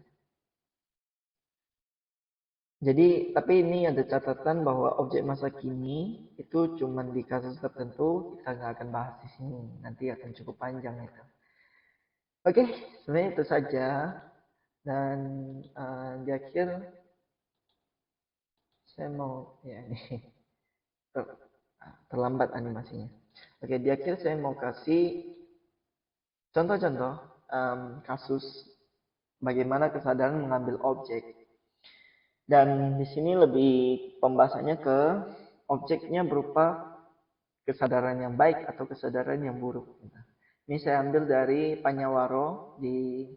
Jadi, tapi ini ada catatan bahwa objek masa kini itu cuma di kasus tertentu, kita nggak akan bahas di sini. Nanti akan cukup panjang itu. Oke, sebenarnya itu saja. Dan di akhir, saya mau, ya ini, terlambat animasinya. Oke, di akhir saya mau kasih contoh-contoh kasus bagaimana kesadaran mengambil objek. Dan di sini lebih pembahasannya ke objeknya berupa kesadaran yang baik atau kesadaran yang buruk. Ini saya ambil dari Panyawaro di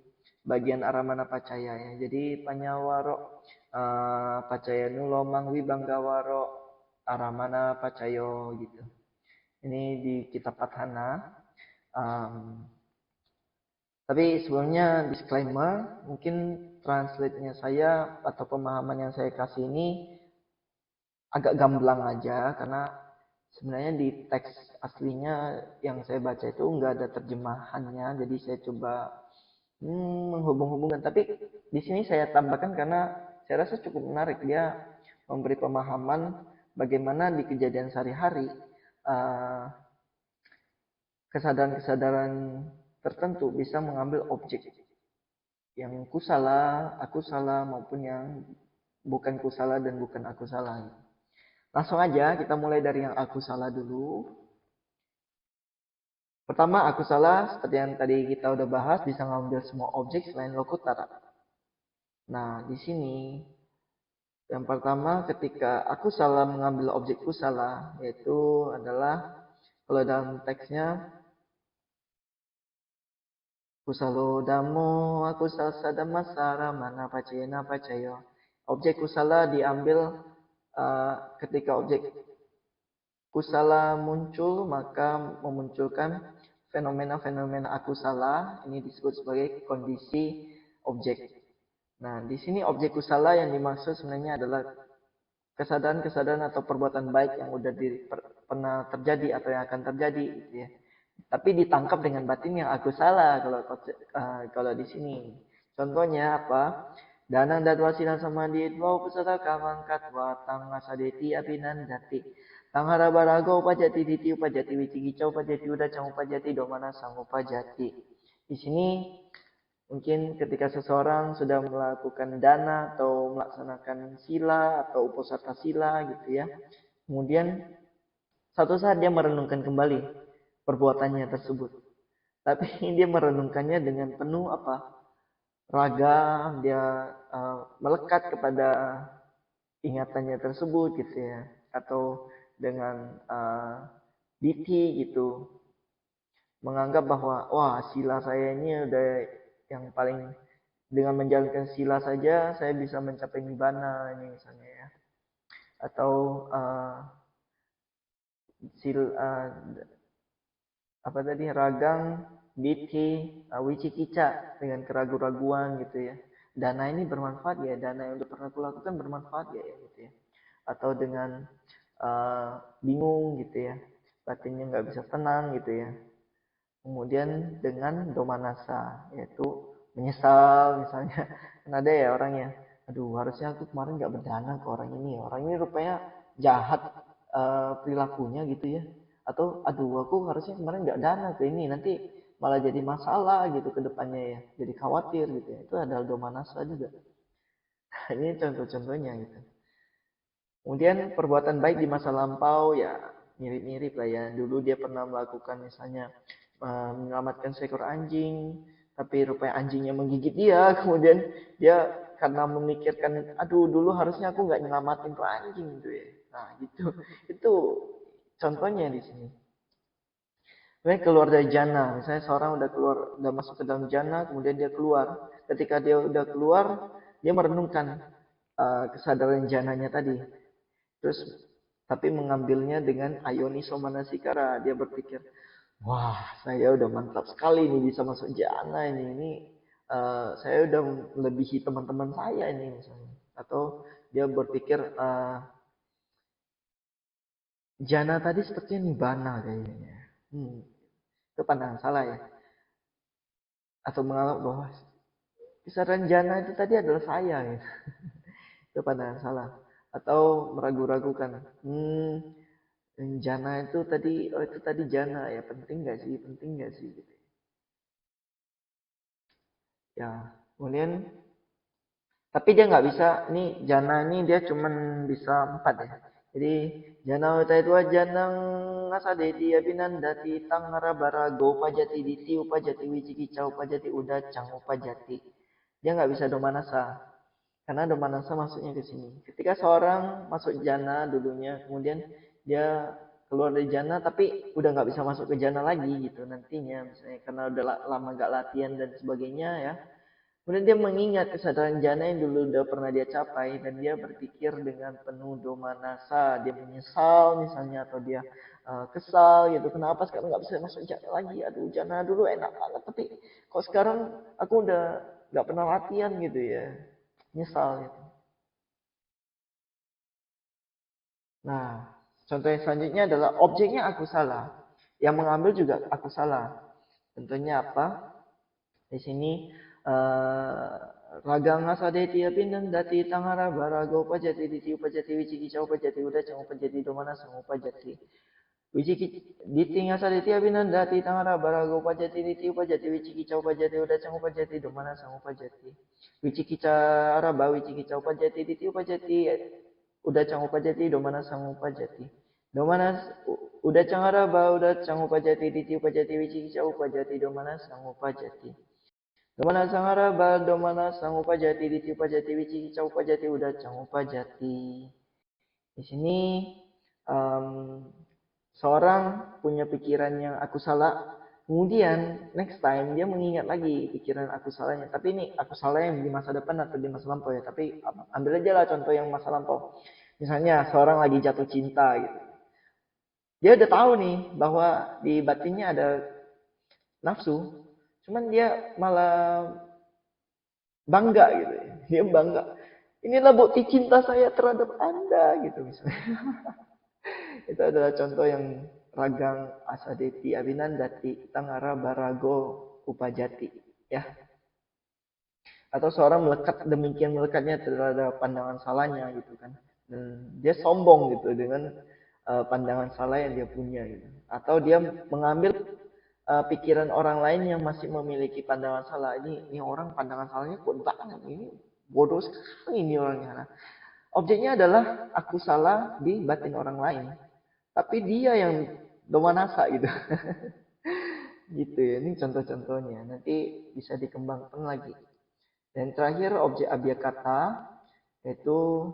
bagian Aramana Pacaya ya. Jadi Panyawaro Pacaya Nulo Mangwi Banggawaro Aramana Pacayo gitu. Ini di kitab Padhana. Tapi sebelumnya disclaimer, mungkin translate-nya saya atau pemahaman yang saya kasih ini agak gamblang aja karena sebenarnya di teks aslinya yang saya baca itu nggak ada terjemahannya, jadi saya coba menghubung-hubungkan. Tapi di sini saya tambahkan karena saya rasa cukup menarik, dia memberi pemahaman bagaimana di kejadian sehari-hari kesadaran-kesadaran tertentu bisa mengambil objek yang kusala, aku salah maupun yang bukan kusala dan bukan aku salah. Langsung aja kita mulai dari yang aku salah dulu. Pertama, aku salah seperti yang tadi kita udah bahas bisa ngambil semua objek selain lokutara. Nah, di sini yang pertama ketika aku salah mengambil objek kusala yaitu adalah kalau dalam teksnya kusalo damo aku salsa damasara mana pacayana pacayo. Objek kusala diambil ketika objek kusala muncul, maka memunculkan fenomena-fenomena akusala. Ini disebut sebagai kondisi objek. Nah, di sini objek kusala yang dimaksud sebenarnya adalah kesadaran-kesadaran atau perbuatan baik yang udah pernah terjadi atau yang akan terjadi, gitu ya. Tapi ditangkap dengan batin yang akusala kalau di sini. Contohnya apa? Danang datwa silang samadhi dua upasata kamangkat wa tang asadeti abinan dati. Tang harabaraga upajati diti upajati wicikica upajati udacang upajati domana sang upajati. Di sini mungkin ketika seseorang sudah melakukan dana atau melaksanakan sila atau uposatha sila gitu ya. Kemudian satu saat dia merenungkan kembali perbuatannya tersebut. Tapi dia merenungkannya dengan penuh apa? Raga, dia melekat kepada ingatannya tersebut gitu ya. Atau dengan diti gitu. Menganggap bahwa wah sila saya ini udah yang paling, dengan menjalankan sila saja saya bisa mencapai nibbana ini misalnya ya. Atau apa tadi, ragang, diti, wicikica, dengan keraguan-raguan gitu ya. Dana ini bermanfaat ya, dana yang udah pernah aku lakukan bermanfaat ya gitu ya. Atau dengan bingung gitu ya, batinnya nggak bisa tenang gitu ya. Kemudian dengan domanasa, yaitu menyesal misalnya. Kan ada ya orang ya, aduh harusnya aku kemarin nggak berdana ke orang ini ya, orang ini rupanya jahat perilakunya gitu ya. Atau aduh aku harusnya kemarin nggak dana ke ini, nanti malah jadi masalah gitu ke depannya ya, jadi khawatir gitu ya. Itu adalah domanasa juga. Ini contoh-contohnya gitu. Kemudian perbuatan baik di masa lampau ya mirip-mirip lah ya. Dulu dia pernah melakukan misalnya menyelamatkan seekor anjing, tapi rupanya anjingnya menggigit dia. Kemudian dia karena memikirkan, aduh dulu harusnya aku nggak nyelamatin tuh anjing gitu ya. Nah gitu, itu contohnya di sini. Kemudian keluar dari jana, misalnya seorang udah keluar, udah masuk ke dalam jana, kemudian dia keluar. Ketika dia udah keluar, dia merenungkan kesadaran jananya tadi. Terus tapi mengambilnya dengan ayoniso manasikara. Dia berpikir, wah saya udah mantap sekali nih bisa masuk jana ini saya udah melebihi teman-teman saya ini misalnya. Atau dia berpikir jana tadi sepertinya nibbana kayaknya. Itu pandangan salah ya. Atau menganggap bahwa kesadaran jana itu tadi adalah saya gitu. Itu pandangan salah. Atau meragu-ragukan, jana itu tadi, oh itu tadi jana ya, penting nggak sih, penting nggak sih gitu ya. Kemudian tapi dia nggak bisa, ini jana ini dia cuman bisa 4 ya. Jadi jana uta itu janang asadeti abinandati tangara barago upajati diti upajati wicikica upajati udacang upajati. Dia nggak bisa domanasa. Karena domanasa masuknya ke sini. Ketika seorang masuk jana dulunya, kemudian dia keluar dari jana, tapi udah nggak bisa masuk ke jana lagi gitu nantinya, misalnya karena udah lama gak latihan dan sebagainya ya. Kemudian dia mengingat kesadaran jana yang dulu udah pernah dia capai, dan dia berpikir dengan penuh domanasa, dia menyesal misalnya, atau dia kesal gitu, kenapa sekarang nggak bisa masuk jana lagi, aduh jana dulu enak banget, tapi kok sekarang aku udah nggak pernah latihan gitu ya, nyesal gitu. Nah, contoh yang selanjutnya adalah objeknya aku salah. Yang mengambil juga aku salah. Contohnya apa? Di sini uh, ragang asadeti apinan dati tangara barago upajati diti upajati wicikica upajati udacang upajati domana sang upajati. Wiciki diti asadeti apinan dati tangara barago upajati diti upajati wicikica upajati udacang upajati domana sang upajati. Wicikica araba wicikica upajati diti upajati udacang upajati domana sang upajati. Domana udacang araba udacang upajati diti upajati wicikica upajati domana sang upajati. Domana sangara bal domana sang upajati diti upajati wicikica upajati udacang upajati. Di sini seorang punya pikiran yang aku salah, kemudian next time dia mengingat lagi pikiran aku salahnya. Tapi ini aku salah yang di masa depan atau di masa lampau ya. Tapi ambil aja lah contoh yang masa lampau. Misalnya seorang lagi jatuh cinta gitu. Dia udah tahu nih bahwa di batinnya ada nafsu, cuman dia malah bangga gitu ya. Dia bangga. Inilah bukti cinta saya terhadap Anda gitu misalnya. Itu adalah contoh yang ragang asadeti abinandati tangara barago upajati ya. Atau seorang melekat demikian melekatnya terhadap pandangan salahnya gitu kan. Dan dia sombong gitu dengan pandangan salah yang dia punya gitu. Atau dia mengambil pikiran orang lain yang masih memiliki pandangan salah. Ini orang pandangan salahnya kuat banget, ini bodoh sekali ini orangnya. Nah, objeknya adalah aku salah di batin orang lain, tapi dia yang domanasa gitu. Gitu ya, ini contoh-contohnya. Nanti bisa dikembangkan lagi. Dan terakhir objek abiyakata yaitu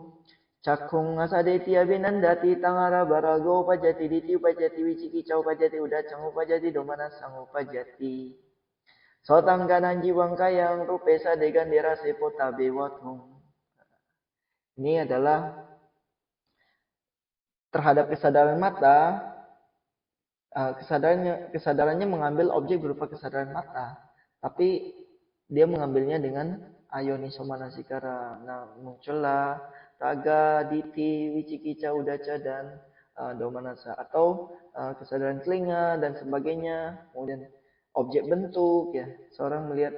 cakung asadeti abinandati tangara barago upajati diti upajati wicikicau upajati udacang upajati domana sang upajati sotangganan jiwang kayang rupesa degandera sepota bewatung. Ini adalah terhadap kesadaran mata. Kesadarannya mengambil objek berupa kesadaran mata, tapi dia mengambilnya dengan ayoniso manasikara. Nah, muncullah raga, diti, wicikica, udaca, dan domanasa. Atau kesadaran telinga dan sebagainya. Kemudian objek bentuk, ya. Seorang melihat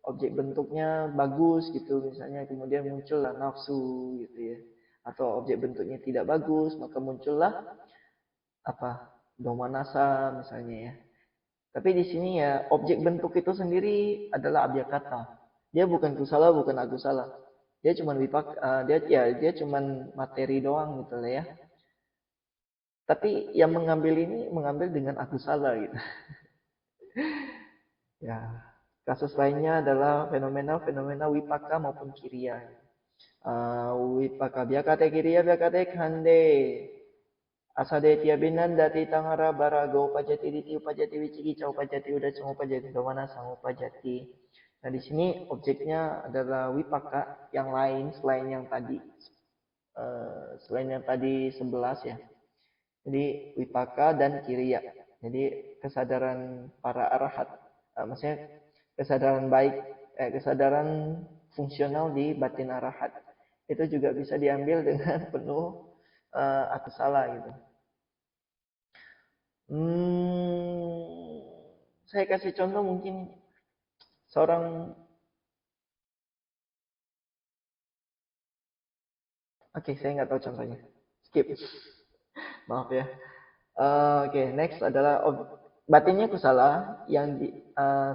objek bentuknya bagus gitu misalnya, kemudian muncullah nafsu gitu ya. Atau objek bentuknya tidak bagus, maka muncullah apa? Domanasa misalnya ya. Tapi di sini ya objek bentuk itu sendiri adalah abiyakata. Dia bukan kusala, bukan agusala. Dia cuma dia cuman materi doang gitu lah ya. Tapi yang mengambil ini mengambil dengan agusala gitu. Ya, kasus lainnya adalah fenomena-fenomena wipaka maupun kiriya. Wipaka biakate kiriya biakate kande. Asadeti abinandati tangara barago upajati diti upajati wicikica upajati udacang upajati domana sang upajati. Nah di sini objeknya adalah wipaka yang lain selain yang tadi. Selain yang tadi 11 ya. Jadi wipaka dan kiriya. Jadi kesadaran para arahat. Maksudnya kesadaran baik, kesadaran fungsional di batin arahat. Itu juga bisa diambil dengan penuh aku salah gitu. Saya kasih contoh mungkin seorang, oke, saya nggak tahu contohnya, skip, maaf ya. Oke, next adalah batinnya kusala yang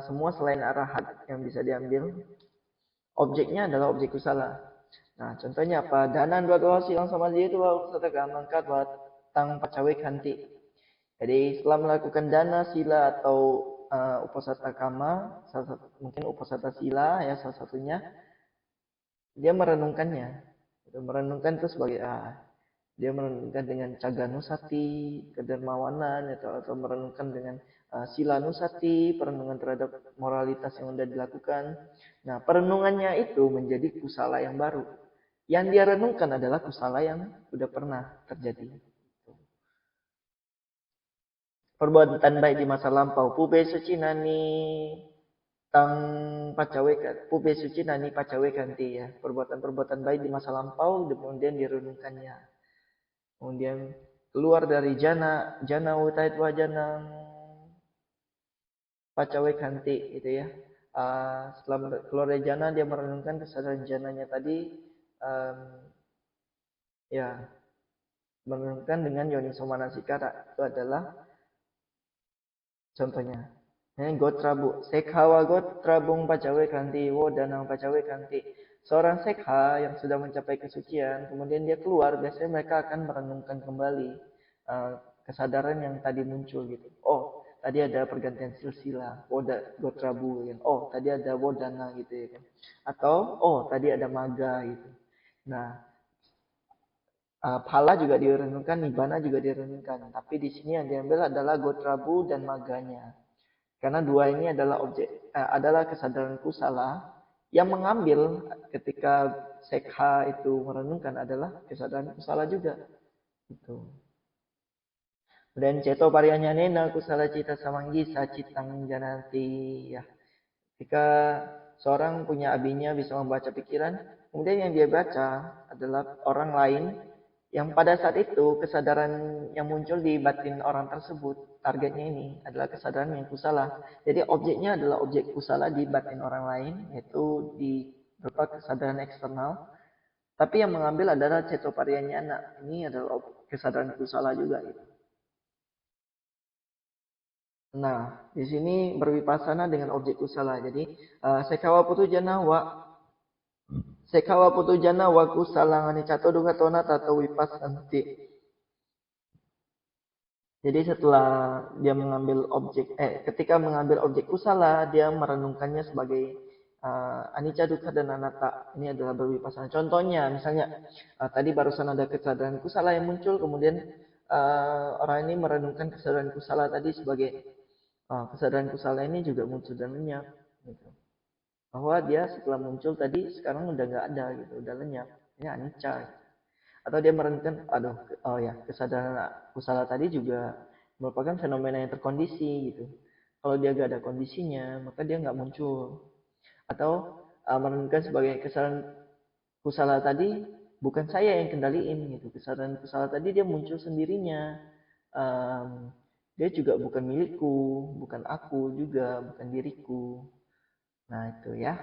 semua selain arahat yang bisa diambil. Objeknya adalah objek kusala. Nah, contohnya apa? Danan dua silang sama dia itu setega mangkat tang pacawe kanti. Jadi setelah melakukan dana sila atau uposatha kama, mungkin uposatha sila ya salah satunya, dia merenungkannya. Merenungkan itu sebagai dia merenungkan dengan caganusati, kedermawanan, atau merenungkan dengan sila nusati, perenungan terhadap moralitas yang sudah dilakukan. Nah, perenungannya itu menjadi kusala yang baru. Yang dia renungkan adalah kusala yang sudah pernah terjadi. Perbuatan baik di masa lampau. Pube suci nani tang pacawe, pube suci nani pacawe ganti ya. Perbuatan-perbuatan baik di masa lampau, kemudian direnungkannya. Kemudian keluar dari jana utait wajanang pacawe ganti gitu ya. Setelah keluar dari jana dia merenungkan kesadaran jananya tadi, ya merenungkan dengan yoniso manasikara. Itu adalah contohnya. Gotrabu sekhawa gotrabung pacawe kanti wo danang pacawe kanti. Seorang sekha yang sudah mencapai kesucian, kemudian dia keluar, biasanya mereka akan merenungkan kembali kesadaran yang tadi muncul gitu. Oh, tadi ada pergantian silsilah, gotrabu kan. Oh, tadi ada wodana gitu ya kan. Atau oh, tadi ada maga gitu. Nah, pala juga direnungkan, nibbana juga direnungkan. Tapi di sini yang diambil adalah gotrabu dan maganya. Karena dua ini adalah adalah kesadaran kusala yang mengambil ketika sekha itu merenungkan adalah kesadaran kusala juga. Gitu. Dan ceto parianya nena kusala cita samanggi sacitang janati ya. Jika seorang punya abinya bisa membaca pikiran, kemudian yang dia baca adalah orang lain yang pada saat itu kesadaran yang muncul di batin orang tersebut, targetnya ini adalah kesadaran yang kusala. Jadi objeknya adalah objek kusala di batin orang lain, yaitu di berupa kesadaran eksternal. Tapi yang mengambil adalah cetoparianyana. Ini adalah kesadaran kusala juga. Gitu. Nah, di sini berwipasana dengan objek kusala. Jadi, sekawa putu jana wa sekawa putu jana wa kusalangani cato duga tona tato wipasanti. Jadi setelah dia mengambil objek, ketika mengambil objek kusala, dia merenungkannya sebagai anicca, dukkha, dan anatta. Ini adalah berwipasana. Contohnya, misalnya tadi barusan ada kesadaran kusala yang muncul, kemudian orang ini merenungkan kesadaran kusala tadi sebagai kesadaran kusala ini juga muncul dan lenyap. Gitu. Bahwa dia setelah muncul tadi sekarang udah nggak ada gitu, udah lenyap. Ini anicca. Gitu. Atau dia merenungkan, kesadaran kusala tadi juga merupakan fenomena yang terkondisi gitu. Kalau dia gak ada kondisinya, maka dia nggak muncul. Atau merenungkan sebagai kesadaran kusala tadi bukan saya yang kendaliin gitu. Kesadaran kusala tadi dia muncul sendirinya. Dia juga bukan milikku, bukan aku juga, bukan diriku. Nah itu ya.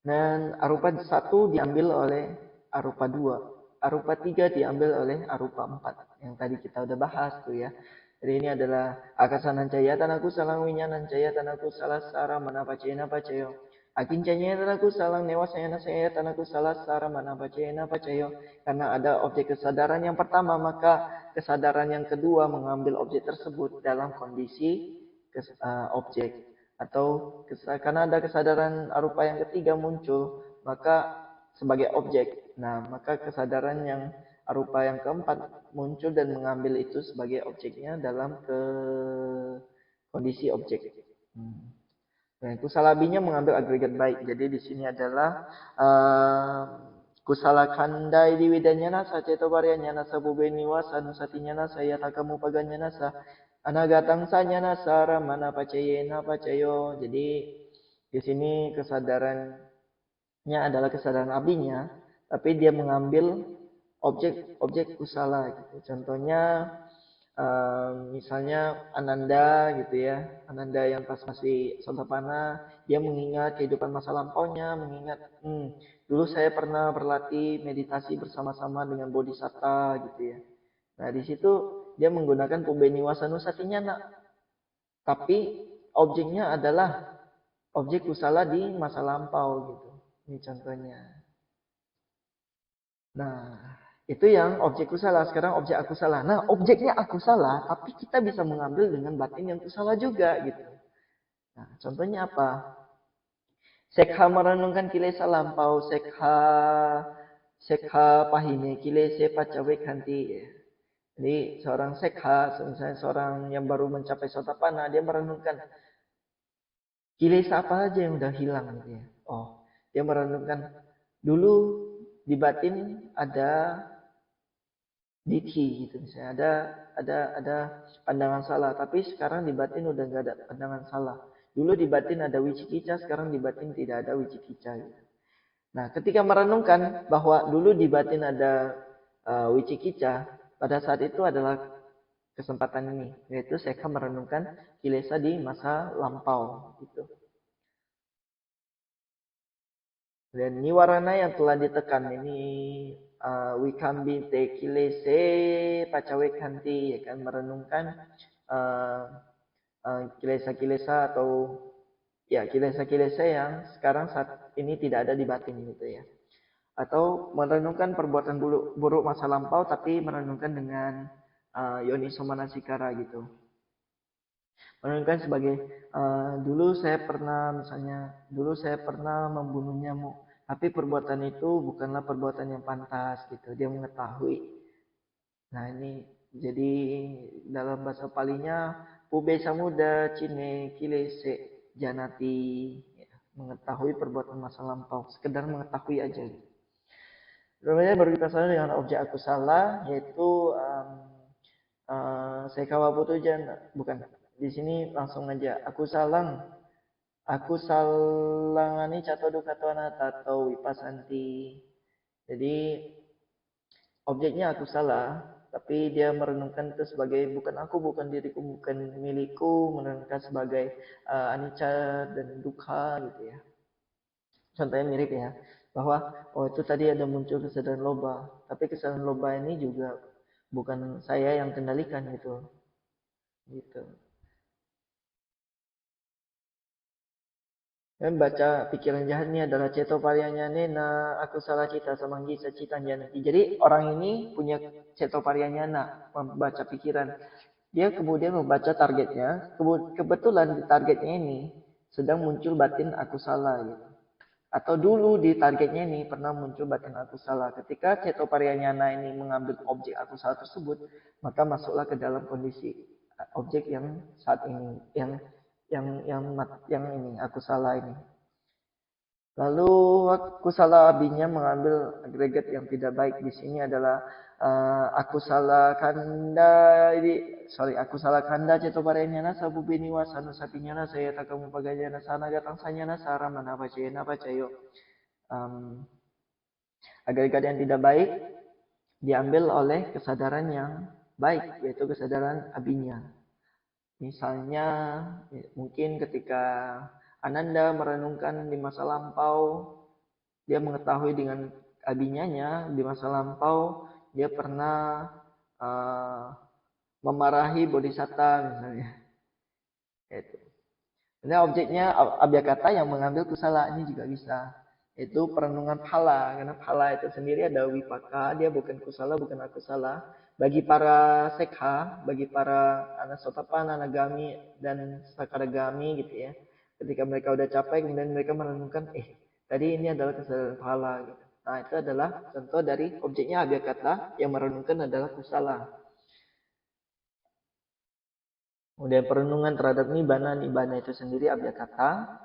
Dan arupa 1 diambil oleh arupa 2. Arupa 3 diambil oleh arupa 4. Yang tadi kita udah bahas tuh ya. Jadi ini adalah akasanan caya tanaku salang winyanan caya tanaku salah sara mana pacena pacayo. Akin caya tanaku salang newasayana saya tanaku salah sara mana pacena pacayo. Karena ada objek kesadaran yang pertama, maka kesadaran yang kedua mengambil objek tersebut dalam kondisi objek. Atau karena ada kesadaran arupa yang ketiga muncul, maka sebagai objek. Nah, maka kesadaran yang arupa yang keempat muncul dan mengambil itu sebagai objeknya dalam kondisi objek. Nah, kusalabinya mengambil agregat baik. Jadi di sini adalah kusala kandai di widanya nasa ceto varianya nasa bubeni wasa nusatinya nasa ya takamu paganya nasa anagatang sanya nasara mana pacayena pacayo. Jadi di sini kesadarannya adalah kesadaran abinya, tapi dia mengambil objek kusala gitu. Contohnya misalnya Ananda gitu ya, Ananda yang pas masih Sotapana, dia mengingat kehidupan masa lampaunya, mengingat dulu saya pernah berlatih meditasi bersama-sama dengan Bodhisatta gitu ya. Nah di situ dia menggunakan Pubeni Wasanusatinya nak, tapi objeknya adalah objek kusala di masa lampau gitu. Ini contohnya. Nah, itu yang objek kusala. Sekarang objek akusala. Nah, objeknya akusala, tapi kita bisa mengambil dengan batin yang kusala juga gitu. Nah, contohnya apa? Sekha merenungkan kilesa lampau, sekha pahine, kilese pacawe kanti. Jadi seorang sekha, misalnya seorang yang baru mencapai sotapana, dia merenungkan kilesa apa aja yang udah hilang gitu ya. Oh, dia merenungkan dulu di batin ada dithi gitu misalnya ada pandangan salah, tapi sekarang di batin udah nggak ada pandangan salah. Dulu di batin ada wicikica, sekarang di batin tidak ada wicikica gitu. Nah, ketika merenungkan bahwa dulu di batin ada wicikica, pada saat itu adalah kesempatan ini, yaitu Sekha merenungkan kilesa di masa lampau gitu. Dan niwarana yang telah ditekan ini wikambi te kilese pacawe kanti, ya kan, merenungkan kilesa-kilesa atau ya kilesa-kilesa yang sekarang saat ini tidak ada di batin gitu ya. Atau merenungkan perbuatan buruk masa lampau tapi merenungkan dengan yoniso manasikara gitu. Merenungkan sebagai dulu saya pernah membunuh nyamuk, tapi perbuatan itu bukanlah perbuatan yang pantas gitu. Dia mengetahui. Nah, ini jadi dalam bahasa Palinya Pube Samuda Cine Kilese Janati. mengetahui perbuatan masa lampau, sekedar mengetahui aja gitu. Kemudian berwipasana dengan objek aku salah, yaitu sekawa putujan, bukan, di sini langsung aja aku salangani catodu katuana tato wipasanti. Jadi objeknya aku salah, tapi dia merenungkan itu sebagai bukan aku, bukan diriku, bukan milikku, merenungkan sebagai anicca dan dukkha gitu ya. Contohnya mirip ya, bahwa oh itu tadi ada muncul kesadaran loba, tapi kesadaran loba ini juga bukan saya yang kendalikan gitu. Gitu. Dan baca pikiran jahat ini adalah ceto parianya nena, aku salah cita samanggi cita janati. Jadi orang ini punya ceto parianya membaca pikiran. Dia kemudian membaca targetnya. Kebetulan di targetnya ini sedang muncul batin aku salah gitu. Atau dulu di targetnya ini pernah muncul batin aku salah. Ketika ceto parianya ini mengambil objek aku salah tersebut, maka masuklah ke dalam kondisi objek yang saat ini, yang ini aku salah ini. Lalu aku salah abinya mengambil agregat yang tidak baik di sini adalah aku salah kanda aku salah kanda ceto parenya na sabu bini wasanu sapinya na saya tak kamu pagaya na sana gatang sanya na sara mana pacayo. Agregat yang tidak baik diambil oleh kesadaran yang baik, yaitu kesadaran abinya. Misalnya mungkin ketika Ananda merenungkan di masa lampau, dia mengetahui dengan abinyanya di masa lampau dia pernah memarahi bodhisatta misalnya. Itu. Nah, objeknya abhyakata yang mengambil kusala ini juga bisa. Itu perenungan phala, karena phala itu sendiri ada wipaka, dia bukan kusala, bukan akusala. Bagi para sekha, bagi para anasotapan, anagami, dan sakaragami gitu ya. Ketika mereka udah capek, kemudian mereka merenungkan, tadi ini adalah kesadaran phala. Gitu. Nah, itu adalah contoh dari objeknya abhyakata yang merenungkan adalah kusala. Kemudian perenungan terhadap nibbana, nibbana itu sendiri abhyakata.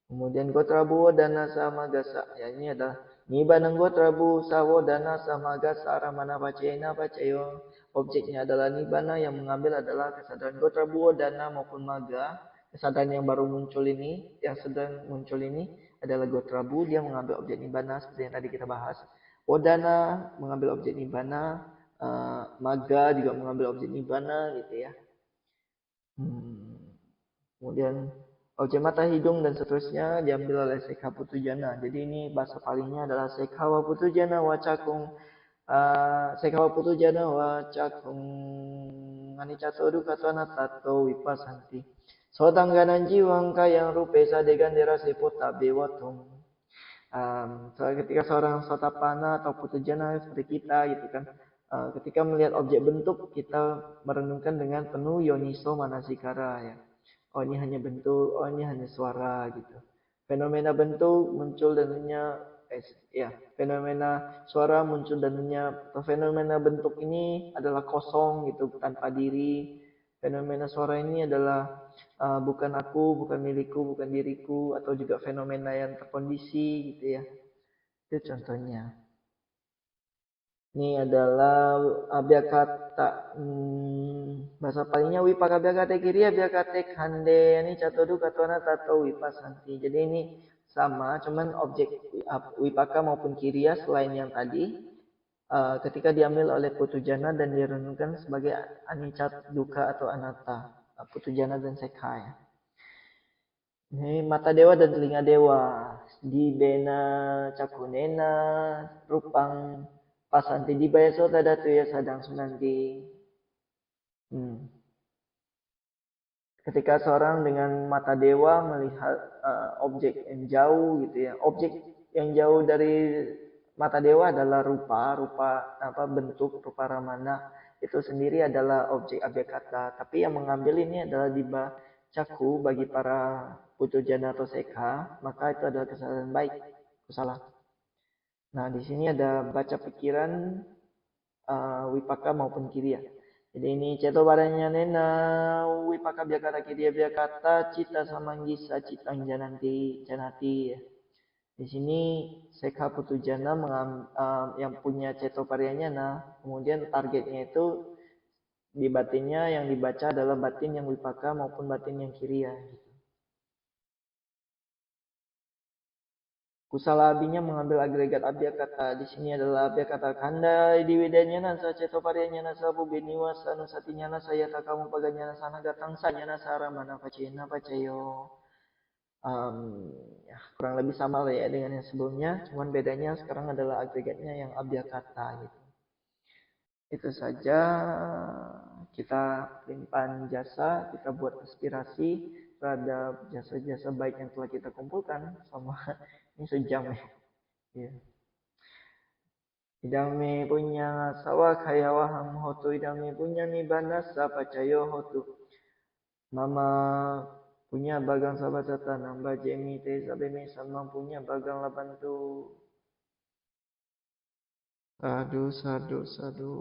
Kemudian gotrabu dana sama gasa. Ya ini adalah nibbana gotrabu sawo dana sama gasa ramana pacena pacayo. Objeknya adalah nibbana, yang mengambil adalah kesadaran gotrabu dana maupun maga. Kesadaran yang baru muncul ini, yang sedang muncul ini adalah gotrabu, dia mengambil objek nibbana seperti yang tadi kita bahas. Odana mengambil objek nibbana, maga juga mengambil objek nibbana gitu ya. Kemudian objek mata, hidung, dan seterusnya diambil oleh sekha putujana. Jadi ini bahasa palingnya adalah sekhawa putujana wacakung. Sekhawa putujana wacakung anicatodu katana tato wipasanti. Sotangganan jiwang kayang rupe sadegan dera sepota bewatung. Ketika seorang sotapana atau putujana seperti kita gitu kan, ketika melihat objek bentuk, kita merenungkan dengan penuh yoniso manasikara ya. Oh ini hanya bentuk, oh ini hanya suara gitu. Fenomena bentuk muncul dannya, fenomena suara muncul dannya. Fenomena bentuk ini adalah kosong gitu, tanpa diri. Fenomena suara ini adalah bukan aku, bukan milikku, bukan diriku, atau juga fenomena yang terkondisi gitu ya. Itu contohnya. Ini adalah abhyakata. Bahasa palingnya wipaka abhyakate kiri abhyakate kande. Ini catodu katuana tato wipasanti. Jadi ini sama, cuman objek wipaka maupun kiriya selain yang tadi, ketika diambil oleh putujana dan direnungkan sebagai anicca, dukkha atau anatta. Putujana dan sekha ya. Ini mata dewa dan telinga dewa. Di bena cakunena rupang pasanti di bayaso tadatu ya sadang sunanti. Ketika seorang dengan mata dewa melihat objek yang jauh gitu ya, objek yang jauh dari mata dewa adalah bentuk rupa ramana, itu sendiri adalah objek abhyakata. Tapi yang mengambil ini adalah diba caku bagi para putujana atau sekha, maka itu adalah kesalahan baik, kusala. Nah di sini ada baca pikiran wipaka maupun kiriya. Jadi ini ceto barangnya nena wipaka biakata kiria biakata cita samanggisa citang janati ya. Di sini Sekha Putujana yang punya ceto paryanya nah kemudian targetnya itu di batinnya yang dibaca adalah batin yang wipaka maupun batin yang kiria gitu. Kusala abinya mengambil agregat abya kata di sini adalah abya kata kanda di widanya nasa ceto paryanya nasa bubeniwa sanusatinya nasa yata kamu paganya nasa nagatang sanya nasa ramana pacena pacayo. Ya, kurang lebih sama lah ya dengan yang sebelumnya, cuman bedanya sekarang adalah agregatnya yang abya kata gitu. Itu saja, kita limpahkan jasa, kita buat aspirasi terhadap jasa-jasa baik yang telah kita kumpulkan sama ini sejam ya. Ya. Idame punya sawah kaya waham hotu idame punya nibana sapacayo hotu. Mama punya bagang sahabat tanam bajemi te sabemi sama punya bagang labantu. Sadu, sadu, sadu.